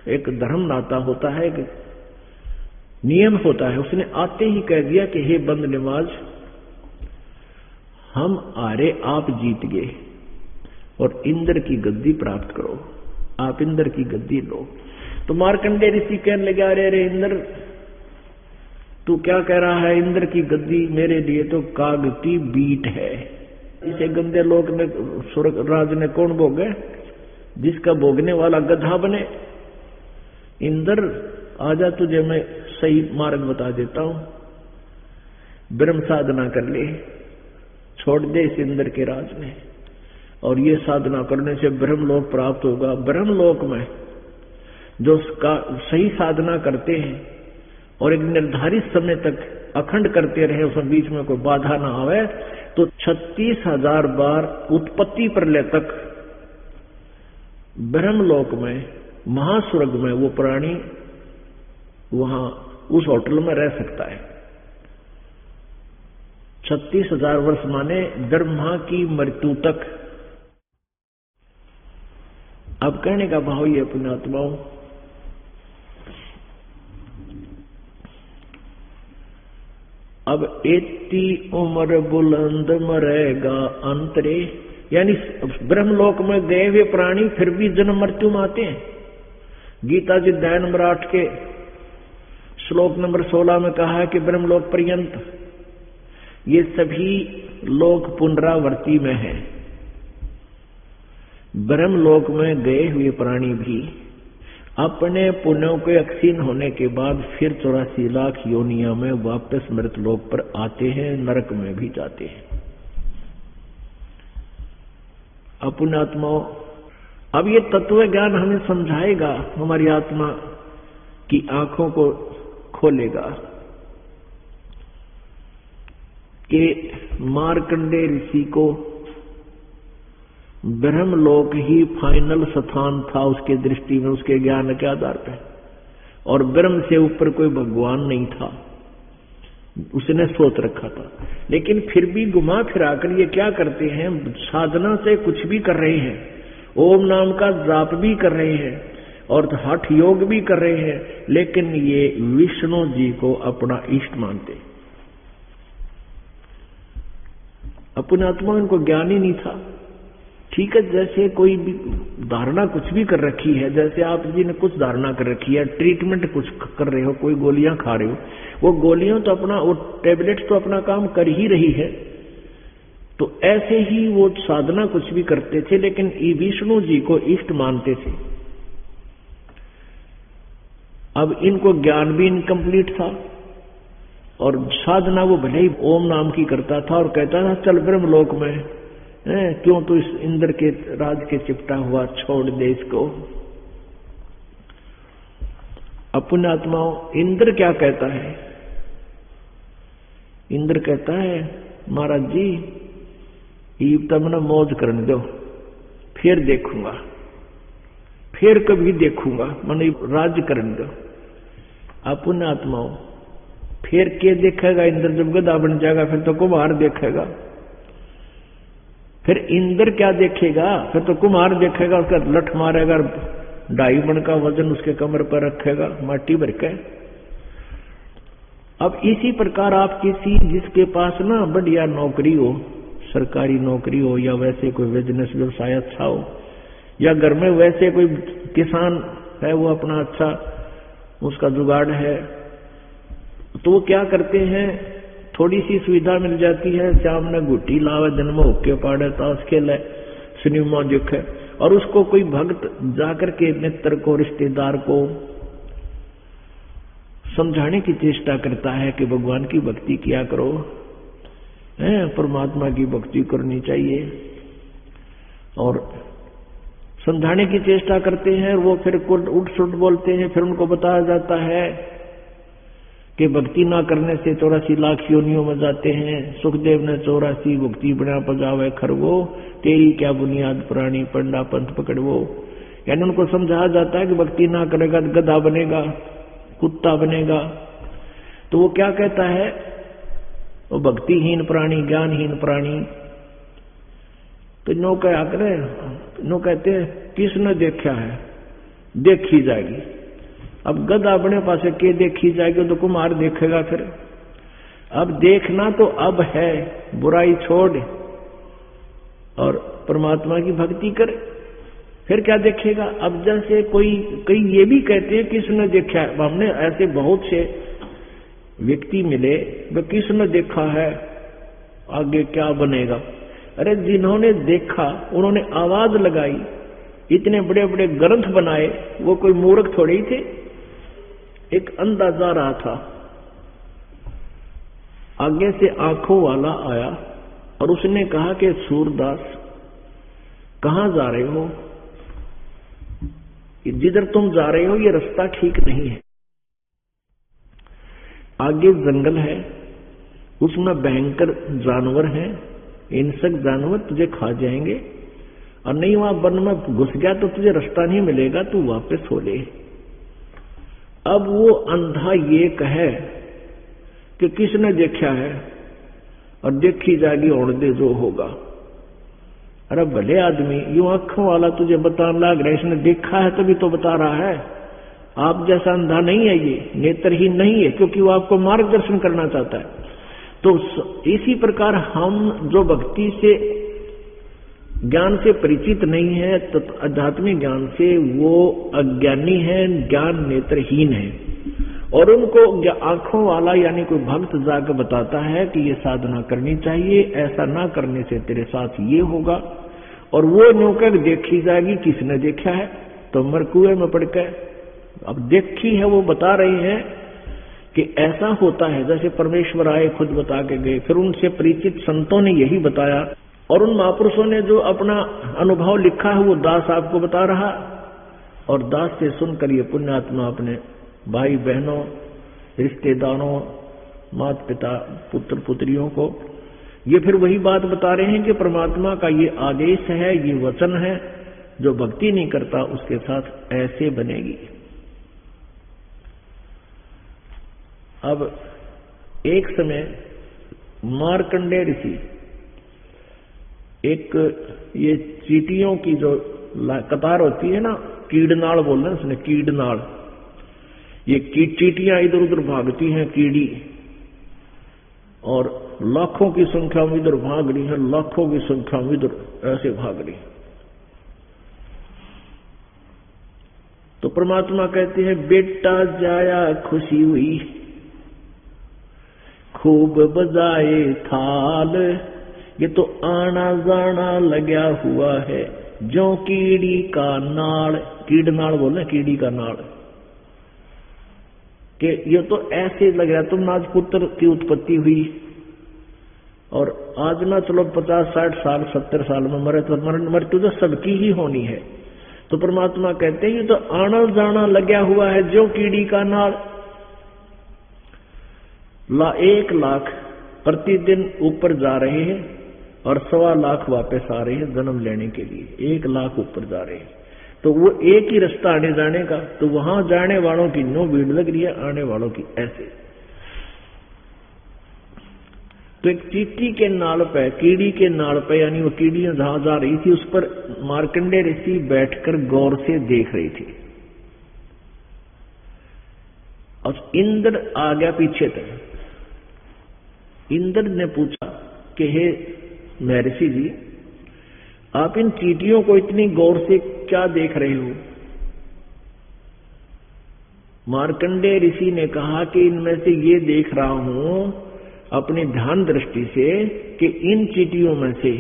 एक धर्म नाता होता है, एक नियम होता है, उसने आते ही कह दिया कि हे बंद नवाज, हम हारे, आप जीत गए और इंद्र की गद्दी प्राप्त करो, आप इंद्र की गद्दी लो। तो मार्कंडेय ऋषि कहने लगे, अरे इंद्र तू क्या कह रहा है? इंद्र की गद्दी मेरे लिए तो कागती बीट है। इसे गंदे लोग ने, स्वर्ग राज ने कौन भोगे? जिसका भोगने वाला गधा बने। इंद्र आजा, तुझे मैं सही मार्ग बता देता हूं, ब्रह्म साधना कर ले, छोड़ दे इस इंद्र के राज में, और ये साधना करने से ब्रह्मलोक प्राप्त होगा। ब्रह्मलोक में जो सही साधना करते हैं और एक निर्धारित समय तक अखंड करते रहे, उसमें बीच में कोई बाधा ना आवे, तो 36,000 बार उत्पत्ति प्रलय तक ब्रह्मलोक में, महास्वर्ग में वो प्राणी वहां उस होटल में रह सकता है। 36,000 वर्ष माने ब्रह्मा की मृत्यु तक। अब कहने का भाव ये पुण्यात्माओं, अब एती उम्र बुलंद मरेगा अंतरे, यानी ब्रह्मलोक में गए हुए प्राणी फिर भी जन्म मृत्यु में आते हैं। गीता जी अध्याय नंबर 8 के श्लोक नंबर 16 में कहा है कि ब्रह्मलोक पर्यंत ये सभी लोक पुनरावृत्ति में है। ब्रह्मलोक में गए हुए प्राणी भी अपने पुण्यों के अक्षीण होने के बाद फिर 84 लाख योनियों में वापस मृतलोक पर आते हैं, नरक में भी जाते हैं। पुण्यात्माओं, अब ये तत्व ज्ञान हमें समझाएगा, हमारी आत्मा की आंखों को खोलेगा कि मार्कंडेय ऋषि को ब्रह्मलोक ही फाइनल स्थान था उसके दृष्टि में, उसके ज्ञान के आधार पर, और ब्रह्म से ऊपर कोई भगवान नहीं था, उसने सोच रखा था। लेकिन फिर भी घुमा फिराकर ये क्या करते हैं, साधना से कुछ भी कर रहे हैं, ओम नाम का जाप भी कर रहे हैं और हठ योग भी कर रहे हैं, लेकिन ये विष्णु जी को अपना इष्ट मानते। अपने आत्मा इनको ज्ञान ही नहीं था। ठीक है, जैसे कोई भी धारणा कुछ भी कर रखी है, जैसे आप जी ने कुछ धारणा कर रखी है, ट्रीटमेंट कुछ कर रहे हो, कोई गोलियां खा रहे हो, वो गोलियां तो अपना, वो टेबलेट तो अपना काम कर ही रही है, तो ऐसे ही वो साधना कुछ भी करते थे, लेकिन विष्णु जी को इष्ट मानते थे। अब इनको ज्ञान भी इनकम्प्लीट था और साधना वो भले ही ओम नाम की करता था और कहता था चल ब्रह्मलोक में, क्यों तो इस इंद्र के राज के चिपटा हुआ, छोड़ दे इसको। अपने आत्माओं, इंद्र क्या कहता है? इंद्र कहता है महाराज जी ईब तब न मौज करने दो, फिर देखूंगा, फिर कभी देखूंगा, मैंने राज्य करने दो। अपने आत्माओं, फिर के देखेगा इंद्र? जब गधा बन जाएगा फिर तो कुम्हार देखेगा। फिर इंद्र क्या देखेगा? फिर तो कुम्हार देखेगा, उसका लठ मारेगा, 2.5 मन का वजन उसके कमर पर रखेगा माटी भर के। अब इसी प्रकार आप किसी जिसके पास ना बढ़िया नौकरी हो, सरकारी नौकरी हो या वैसे कोई बिजनेस व्यवसाय अच्छा हो, या घर में वैसे कोई किसान है वो अपना अच्छा उसका जुगाड़ है, तो वो क्या करते हैं, थोड़ी सी सुविधा मिल जाती है, शाम ने गुट्टी लावे, दिन में होके पाड़े, ताश खेले, सिनेमा देखे, और उसको कोई भक्त जाकर के मित्र को, रिश्तेदार को समझाने की चेष्टा करता है कि भगवान की भक्ति किया करो, परमात्मा की भक्ति करनी चाहिए, और समझाने की चेष्टा करते हैं। वो फिर उठ सुट बोलते हैं। फिर उनको बताया जाता है कि भक्ति ना करने से 84 लाख योनियों में जाते हैं। सुखदेव ने 84 भक्ति बना पजावे खरगो, तेरी क्या बुनियाद प्राणी पंडा पंथ पकड़वो। यानी उनको समझाया जाता है कि भक्ति ना करेगा तो गधा बनेगा, कुत्ता बनेगा। तो वो क्या कहता है, वो भक्तिहीन प्राणी, ज्ञानहीन प्राणी। तो नो क्या करे, नो कहते हैं किसने देखा है, देखी जाएगी। अब गधा अपने पास के देखी जाएगी तो कुमार देखेगा। फिर अब देखना तो अब है, बुराई छोड़ और परमात्मा की भक्ति करे, फिर क्या देखेगा। अब जैसे कई ये भी कहते हैं किसने देखा है, हमने ऐसे बहुत से व्यक्ति मिले, वे किसने देखा है, आगे क्या बनेगा। अरे जिन्होंने देखा उन्होंने आवाज लगाई, इतने बड़े बड़े ग्रंथ बनाए, वो कोई मूर्ख थोड़े ही थे। एक अंधा जा रहा था, आगे से आंखों वाला आया और उसने कहा कि सूरदास कहां जा रहे हो, जिधर तुम जा रहे हो ये रास्ता ठीक नहीं है, आगे जंगल है, उसमें भयंकर जानवर हैं, हिंसक जानवर तुझे खा जाएंगे, और नहीं वहां वन में घुस गया तो तुझे रास्ता नहीं मिलेगा, तू वापस हो ले। अब वो अंधा ये कहे कि किसने देखा है, और देखी जाएगी और दे जो होगा। अरे भले आदमी, यूं आंखों वाला तुझे बताने लग रहा है, इसने देखा है तभी तो बता रहा है। आप जैसा अंधा नहीं है, ये नेत्रहीन नहीं है, क्योंकि वो आपको मार्गदर्शन करना चाहता है। तो इसी प्रकार हम जो भक्ति से ज्ञान से परिचित नहीं है, तो आध्यात्मिक ज्ञान से, वो अज्ञानी है, ज्ञान नेत्रहीन है, और उनको आंखों वाला यानी कोई भक्त जाकर बताता है कि ये साधना करनी चाहिए, ऐसा ना करने से तेरे साथ ये होगा, और वो नौकर देखी जाएगी किसने देखा है, तो मर कुएं में पड़ के। अब देखी है वो बता रहे हैं कि ऐसा होता है, जैसे परमेश्वर आए खुद बता के गए, फिर उनसे परिचित संतों ने यही बताया, और उन महापुरुषों ने जो अपना अनुभव लिखा है वो दास आपको बता रहा, और दास से सुनकर ये पुण्यात्मा अपने भाई बहनों, रिश्तेदारों, माता पिता, पुत्र पुत्रियों को ये फिर वही बात बता रहे हैं कि परमात्मा का ये आदेश है, ये वचन है, जो भक्ति नहीं करता उसके साथ ऐसे बनेगी। अब एक समय मार्कंडेय ऋषि, एक ये चींटियों की जो कतार होती है ना, कीड़नाड़ बोल रहे हैं उसने, कीड़नाड़, ये चींटियां इधर उधर भागती हैं, कीड़ी, और लाखों की संख्या में इधर भाग रही है, लाखों की संख्या में इधर ऐसे भाग रही। तो परमात्मा कहते हैं, बेटा जाया खुशी हुई, खूब बजाए थाल, ये तो आना जाना लगा हुआ है, जो कीड़ी का नाड़। कीड़नाड़ बोले, कीड़ी का नाड़, कि ये तो ऐसे लग रहा, तुम आज पुत्र की उत्पत्ति हुई, और आज ना चलो 50, 60 साल, 70 साल में मरे, तो मृत्यु तो सबकी ही होनी है। तो परमात्मा कहते हैं, ये तो आना जाना लगा हुआ है, जो कीड़ी का नाड़। 1 लाख प्रतिदिन ऊपर जा रहे हैं, और 1.25 लाख वापस आ रहे हैं जन्म लेने के लिए। 1 लाख ऊपर जा रहे हैं, तो वो एक ही रास्ता आने जाने का, तो वहां जाने वालों की नो भीड़ लग रही है, आने वालों की ऐसे। तो एक चींटी के नाल पे, कीड़ी के नाल पे, यानी वो कीड़ियां जहां जा रही थी, उस पर मार्कंडेय ऋषि बैठकर गौर से देख रही थी, और इंद्र आ गया पीछे तक। इंद्र ने पूछा कि हे महर्षि जी, आप इन चींटियों को इतनी गौर से क्या देख रहे हो? मार्कंडेय ऋषि ने कहा कि इनमें से ये देख रहा हूं अपनी ध्यान दृष्टि से कि इन चींटियों में से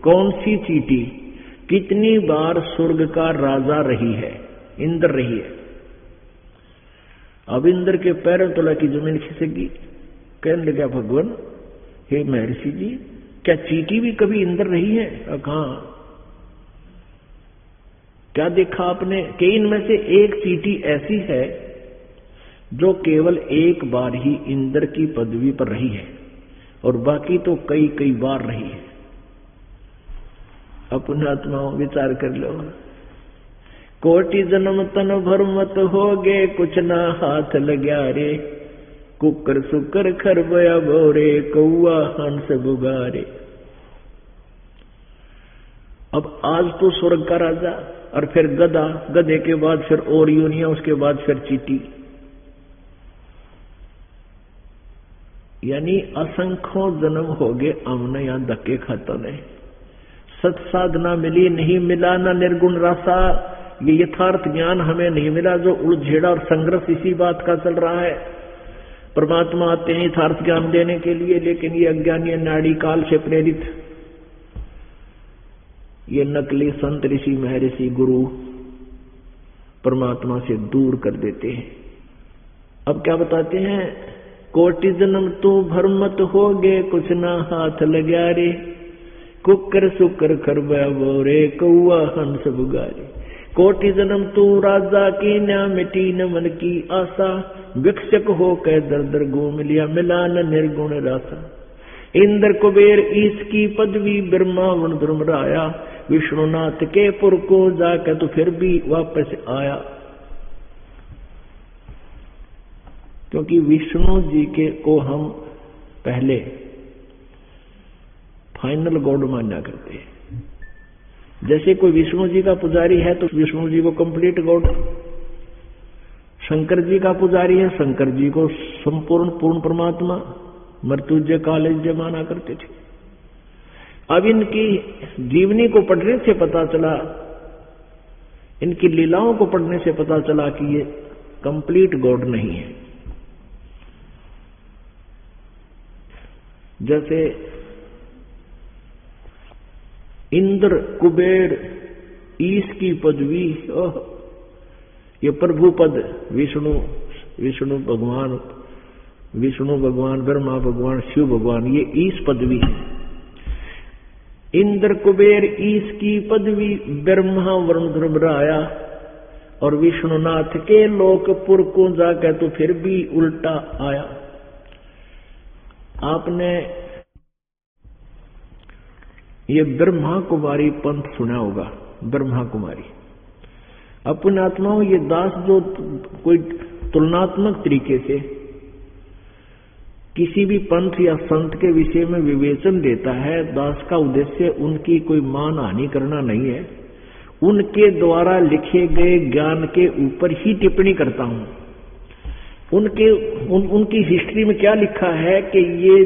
कौन सी चींटी कितनी बार स्वर्ग का राजा रही है, इंद्र रही है। अब इंद्र के पैरों तला की जमीन खिसकी। कहने लगा, भगवान हे महर्षि जी, क्या चींटी भी कभी इंद्र रही है? कहा, क्या देखा आपने कि इनमें से एक चींटी ऐसी है जो केवल एक बार ही इंद्र की पदवी पर रही है और बाकी तो कई कई बार रही है। अपने आत्माओं विचार कर लो। कोटि जन्म तन भर मत होगे, कुछ ना हाथ लग्या रे, कुकर सुकर खरबया बोरे, कौआ हंस बुगारे। अब आज तो स्वर्ग का राजा, और फिर गधा, गधे के बाद फिर और योनिया, उसके बाद फिर चींटी, यानी असंख्यों जन्म हो गए हमने यहां धक्के खातों ने। सत साधना मिली नहीं, मिला ना निर्गुण रासा। ये यथार्थ ज्ञान हमें नहीं मिला, जो उलझेड़ा और संघर्ष इसी बात का चल रहा है। परमात्मा आते हैं यथार्थ ज्ञान देने के लिए, लेकिन ये अज्ञानी नाड़ी काल से प्रेरित ये नकली संत ऋषि महर्षि गुरु परमात्मा से दूर कर देते हैं। अब क्या बताते हैं? कोटि जन्म तो भर मत होगे, कुछ ना हाथ लग्या रे, कुकर सुकर खरबया बोरे, कौआ हंस बुगारे। कोटि जन्म तू राजा की न्या, मिटी न मन की आशा, भिक्षक हो कह दर दर घूम लिया, मिला न निर्गुण रासा। इंद्र कुबेर ईश की पदवी, ब्रह्मा वन धर्मराया, विष्णुनाथ के पुर को जाकर तो फिर भी वापस आया। क्योंकि विष्णु जी के को हम पहले फाइनल गॉड माना करते हैं। जैसे कोई विष्णु जी का पुजारी है तो विष्णु जी को कंप्लीट गॉड, शंकर जी का पुजारी है, शंकर जी को संपूर्ण पूर्ण परमात्मा, मृत्युंजय कालज्य माना करते थे। अब इनकी जीवनी को पढ़ने से पता चला, इनकी लीलाओं को पढ़ने से पता चला कि ये कंप्लीट गॉड नहीं है। जैसे इंद्र कुबेर ईश की पदवी, ये प्रभु पद विष्णु भगवान ब्रह्मा भगवान शिव भगवान, ये ईश पदवी है। इंद्र कुबेर ईश की पदवी, ब्रह्मा वरुण धर्मराया और विष्णुनाथ के लोकपुर को जाकर तो फिर भी उल्टा आया। आपने ये ब्रह्मा कुमारी पंथ सुना होगा। ब्रह्मा कुमारी अपने आत्माओं, ये दास जो कोई तुलनात्मक तरीके से किसी भी पंथ या संत के विषय में विवेचन देता है, दास का उद्देश्य उनकी कोई मान हानि करना नहीं है, उनके द्वारा लिखे गए ज्ञान के ऊपर ही टिप्पणी करता हूं। उनकी हिस्ट्री में क्या लिखा है कि ये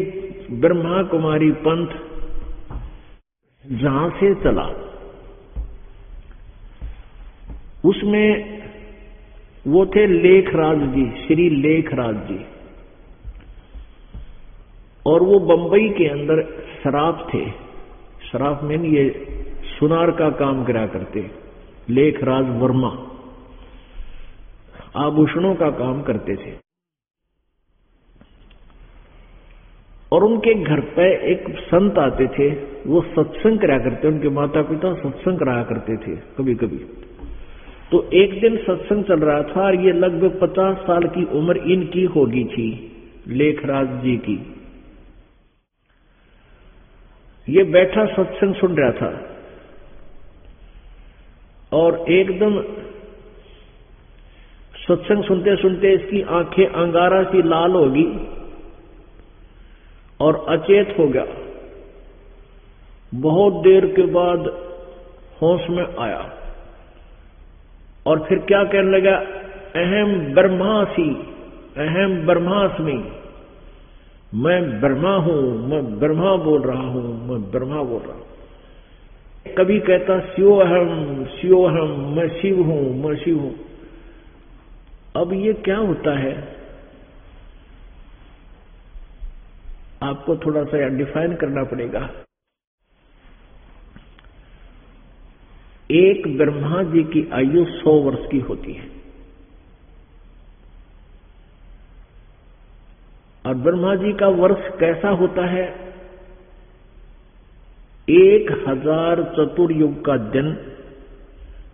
ब्रह्मा कुमारी पंथ जहां से चला उसमें वो थे लेखराज जी, श्री लेखराज जी, और वो बंबई के अंदर शराफ थे। शराफ में ये सुनार का काम करा करते, लेखराज वर्मा आभूषणों का काम करते थे। और उनके घर पे एक संत आते थे, वो सत्संग करा करते, उनके माता पिता सत्संग कराया करते थे कभी कभी। तो एक दिन सत्संग चल रहा था और ये लगभग 50 साल की उम्र इनकी होगी थी, लेखराज जी की। ये बैठा सत्संग सुन रहा था और एकदम सत्संग सुनते सुनते इसकी आंखें अंगारा सी लाल होगी और अचेत हो गया। बहुत देर के बाद होश में आया और फिर क्या कहने लगा, अहम ब्रह्मासी, अहम ब्रह्मास्मि, मैं ब्रह्मा हूं, मैं ब्रह्मा बोल रहा हूं, मैं ब्रह्मा बोल रहा हूं। कभी कहता शिवोहम शिवोहम, मैं शिव हूं, मैं शिव हूं। अब ये क्या होता है, आपको थोड़ा सा डिफाइन करना पड़ेगा। एक ब्रह्मा जी की आयु 100 वर्ष की होती है, और ब्रह्मा जी का वर्ष कैसा होता है, 1000 चतुर्युग का दिन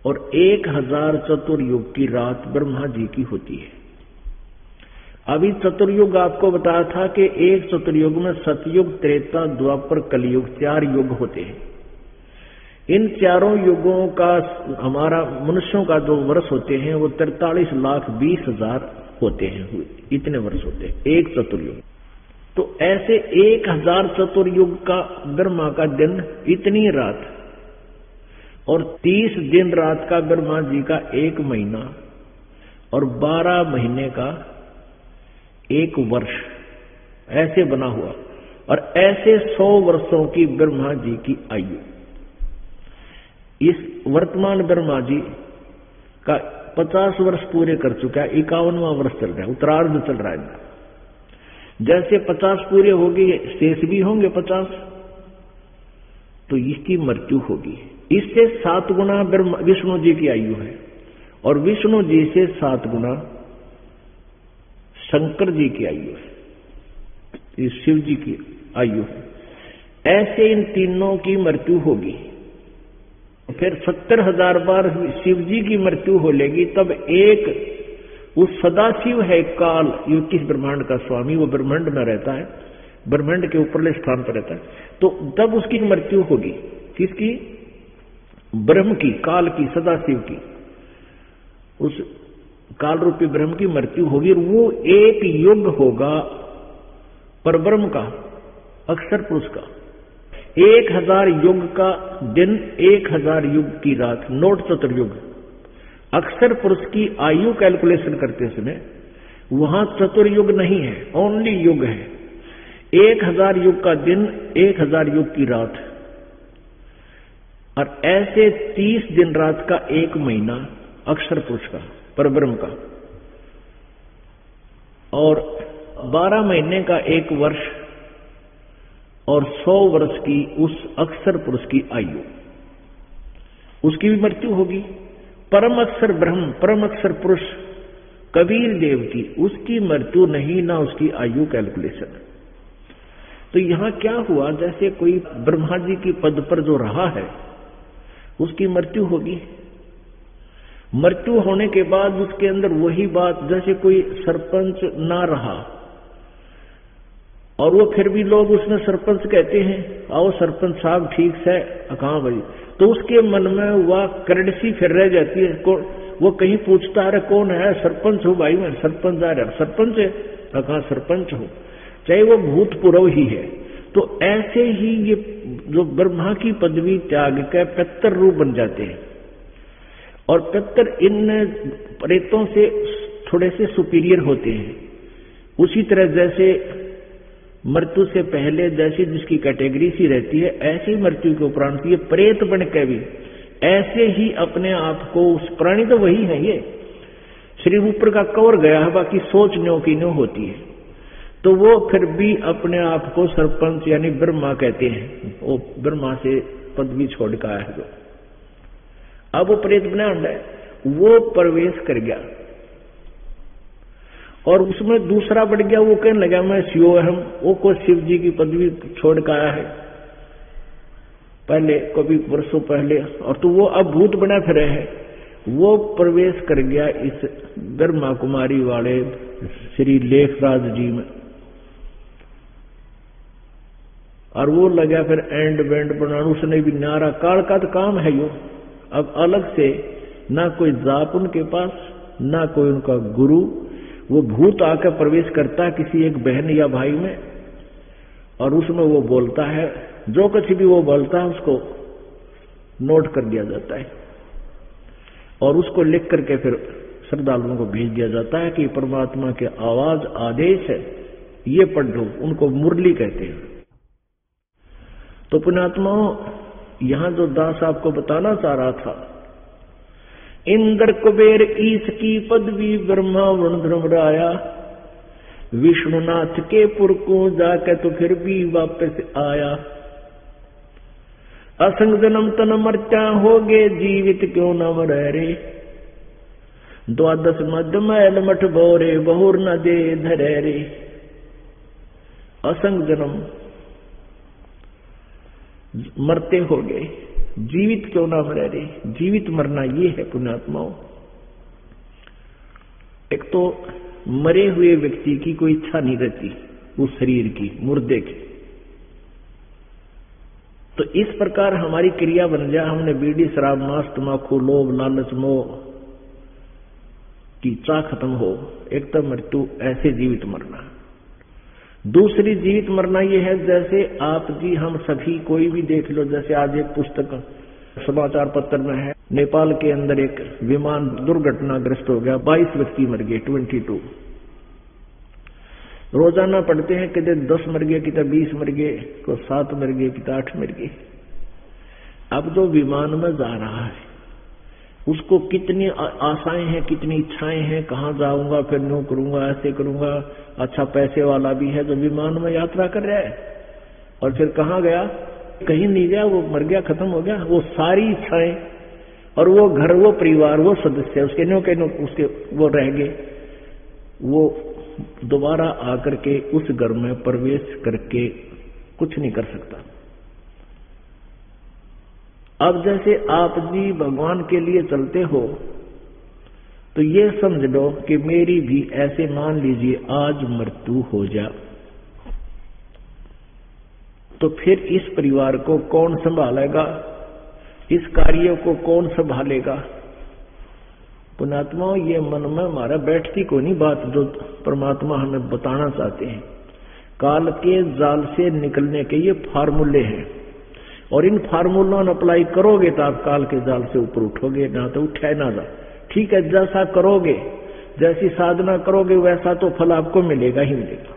और 1000 चतुर्युग की रात ब्रह्मा जी की होती है। अभी चतुर्युग आपको बताया था कि एक चतुर्युग में सतयुग, त्रेता, द्वापर, कलयुग 4 युग होते हैं। इन चारों युगों का हमारा मनुष्यों का जो वर्ष होते हैं वो 43,20,000 होते हैं, इतने वर्ष होते हैं एक चतुर्युग। तो ऐसे 1000 चतुर्युग का ब्रह्मा का दिन, इतनी रात, और 30 दिन रात का ब्रह्मा जी का 1 महीना, और 12 महीने का 1 वर्ष, ऐसे बना हुआ। और ऐसे 100 वर्षों की ब्रह्मा जी की आयु। इस वर्तमान ब्रह्मा जी का 50 वर्ष पूरे कर चुका है, 51वां वर्ष चल रहा है, उत्तरार्ध चल रहा है। जैसे 50 पूरे होंगे, शेष भी होंगे 50, तो इसकी मृत्यु होगी। इससे 7 गुना विष्णु जी की आयु है, और विष्णु जी से 7 गुना शंकर जी की आयु है, शिव जी की आयु है। ऐसे इन तीनों की मृत्यु होगी। फिर 70,000 बार शिव जी की मृत्यु हो लेगी, तब एक उस सदाशिव है काल, ये किस ब्रह्मांड का स्वामी, वो ब्रह्मांड में रहता है, ब्रह्मांड के ऊपरले स्थान पर रहता है, तो तब उसकी मृत्यु होगी। किसकी? ब्रह्म की, काल की, सदाशिव की। उस काल रूपी ब्रह्म की मृत्यु होगी, और वो एक युग होगा परब्रह्म का, अक्षर पुरुष का। 1000 युग का दिन, 1000 युग की रात, नोट चतुर्युग। अक्षर पुरुष की आयु कैलकुलेशन करते समय वहां चतुर्युग नहीं है, ओनली युग है। 1000 युग का दिन, 1000 युग की रात, और ऐसे 30 दिन रात का 1 महीना अक्षर पुरुष का, परब्रह्म का, और 12 महीने का 1 वर्ष, और 100 वर्ष की उस अक्षर पुरुष की आयु, उसकी भी मृत्यु होगी। परम अक्षर ब्रह्म, परम अक्षर पुरुष कबीर देव की, उसकी मृत्यु नहीं, ना उसकी आयु कैलकुलेशन। तो यहां क्या हुआ, जैसे कोई ब्रह्मा जी की पद पर जो रहा है उसकी मृत्यु होगी। मृत्यु होने के बाद उसके अंदर वही बात, जैसे कोई सरपंच ना रहा और वो फिर भी लोग उसमें सरपंच कहते हैं, आओ सरपंच साहब ठीक है, कहाँ भाई, तो उसके मन में वह करड़सी फिर रह जाती है। वो कहीं पूछता है कौन है, सरपंच हो भाई, मैं सरपंच आ रहा, सरपंच है, कहाँ सरपंच हो, चाहे वो भूतपूर्व ही है। तो ऐसे ही ये जो ब्रह्मा की पदवी त्याग कर पितर रूप बन जाते हैं, और पितर इन प्रेतों से थोड़े से सुपीरियर होते हैं। उसी तरह जैसे मृत्यु से पहले जैसी जिसकी कैटेगरी सी रहती है, ऐसी मृत्यु के उपरांत ये प्रेत बन के भी ऐसे ही अपने आप को, उस प्राणी तो वही है, ये शरीर ऊपर का कवर गया है, बाकी सोच न्यो की न्यो होती है, तो वो फिर भी अपने आप को सरपंच यानी ब्रह्मा कहते हैं। वो ब्रह्मा से पदवी छोड़ के आया है, जो अब वो प्रेत बना है, वो प्रवेश कर गया और उसमें दूसरा बढ़ गया। वो कहने लगा मैं शिवोहम, वो को शिव जी की पदवी छोड़ के आया है पहले, कभी वर्षों पहले, और तो वो अब भूत बना फिर है। वो प्रवेश कर गया इस ब्रह्मा कुमारी वाले श्री लेखराज जी में, और वो लगा फिर एंड बैंड बनाना। उसने भी नारा, काल का तो काम है यो। अब अलग से ना कोई जाप उनके पास, ना कोई उनका गुरु, वो भूत आकर प्रवेश करता है किसी एक बहन या भाई में, और उसमें वो बोलता है, जो कुछ भी वो बोलता है उसको नोट कर दिया जाता है, और उसको लिख करके फिर श्रद्धालुओं को भेज दिया जाता है कि परमात्मा के आवाज आदेश है, ये पढ़ लो, उनको मुरली कहते हैं। तो पुण्यात्माओं, यहां जो दास आपको बताना चाह रहा था, इंद्र कुबेर ईश की पदवी ब्रह्मा वरुण धर्मराया, विष्णुनाथ के पुर को जाके तो फिर भी वापस आया। असंग जन्म तन मर्चा हो गे, जीवित क्यों न मरे रे, द्वादश मध्य मैल मठ बोरे, बहुर न दे धरे रे। असंग जन्म, मरते हो गए, जीवित क्यों ना मरे रे। जीवित मरना ये है पुण्यात्माओं। एक तो मरे हुए व्यक्ति की कोई इच्छा नहीं रहती, उस शरीर की, मुर्दे की। तो इस प्रकार हमारी क्रिया बन जाए, हमने बीड़ी शराब मांस तम्बाकू लोभ लालच मोह की चाह खत्म हो, एक तो मृत्यु, ऐसे जीवित मरना। दूसरी जीवित मरना ये है, जैसे आप जी हम सभी कोई भी देख लो, जैसे आज एक पुस्तक समाचार पत्र में है, नेपाल के अंदर एक विमान दुर्घटनाग्रस्त हो गया, 22 व्यक्ति मर गए, 22। रोजाना पढ़ते हैं कितने 10 मर गए, कितने 20 मर गए, को 7 मर गए, कितने 8 मर गए। अब जो विमान में जा रहा है उसको कितनी आशाएं हैं, कितनी इच्छाएं हैं, कहाँ जाऊंगा, फिर यूं करूंगा, ऐसे करूंगा, अच्छा पैसे वाला भी है जो विमान में यात्रा कर रहा है, और फिर कहाँ गया, कहीं नहीं गया, वो मर गया, खत्म हो गया। वो सारी इच्छाएं और वो घर, वो परिवार, वो सदस्य उसके नो के नो उसके वो रह गए, वो दोबारा आकर के उस घर में प्रवेश करके कुछ नहीं कर सकता। अब जैसे आप जी भगवान के लिए चलते हो, तो ये समझ लो कि मेरी भी ऐसे मान लीजिए आज मृत्यु हो जा, तो फिर इस परिवार को कौन संभालेगा, इस कार्य को कौन संभालेगा। पुण्यात्माओं, ये मन में हमारा बैठती को नहीं बात जो परमात्मा हमें बताना चाहते हैं। काल के जाल से निकलने के ये फार्मूले हैं, और इन फार्मूलों में अप्लाई करोगे तो आप काल के जाल से ऊपर उठोगे, ना तो उठे ना जा। ठीक है, जैसा करोगे, जैसी साधना करोगे, वैसा तो फल आपको मिलेगा ही मिलेगा।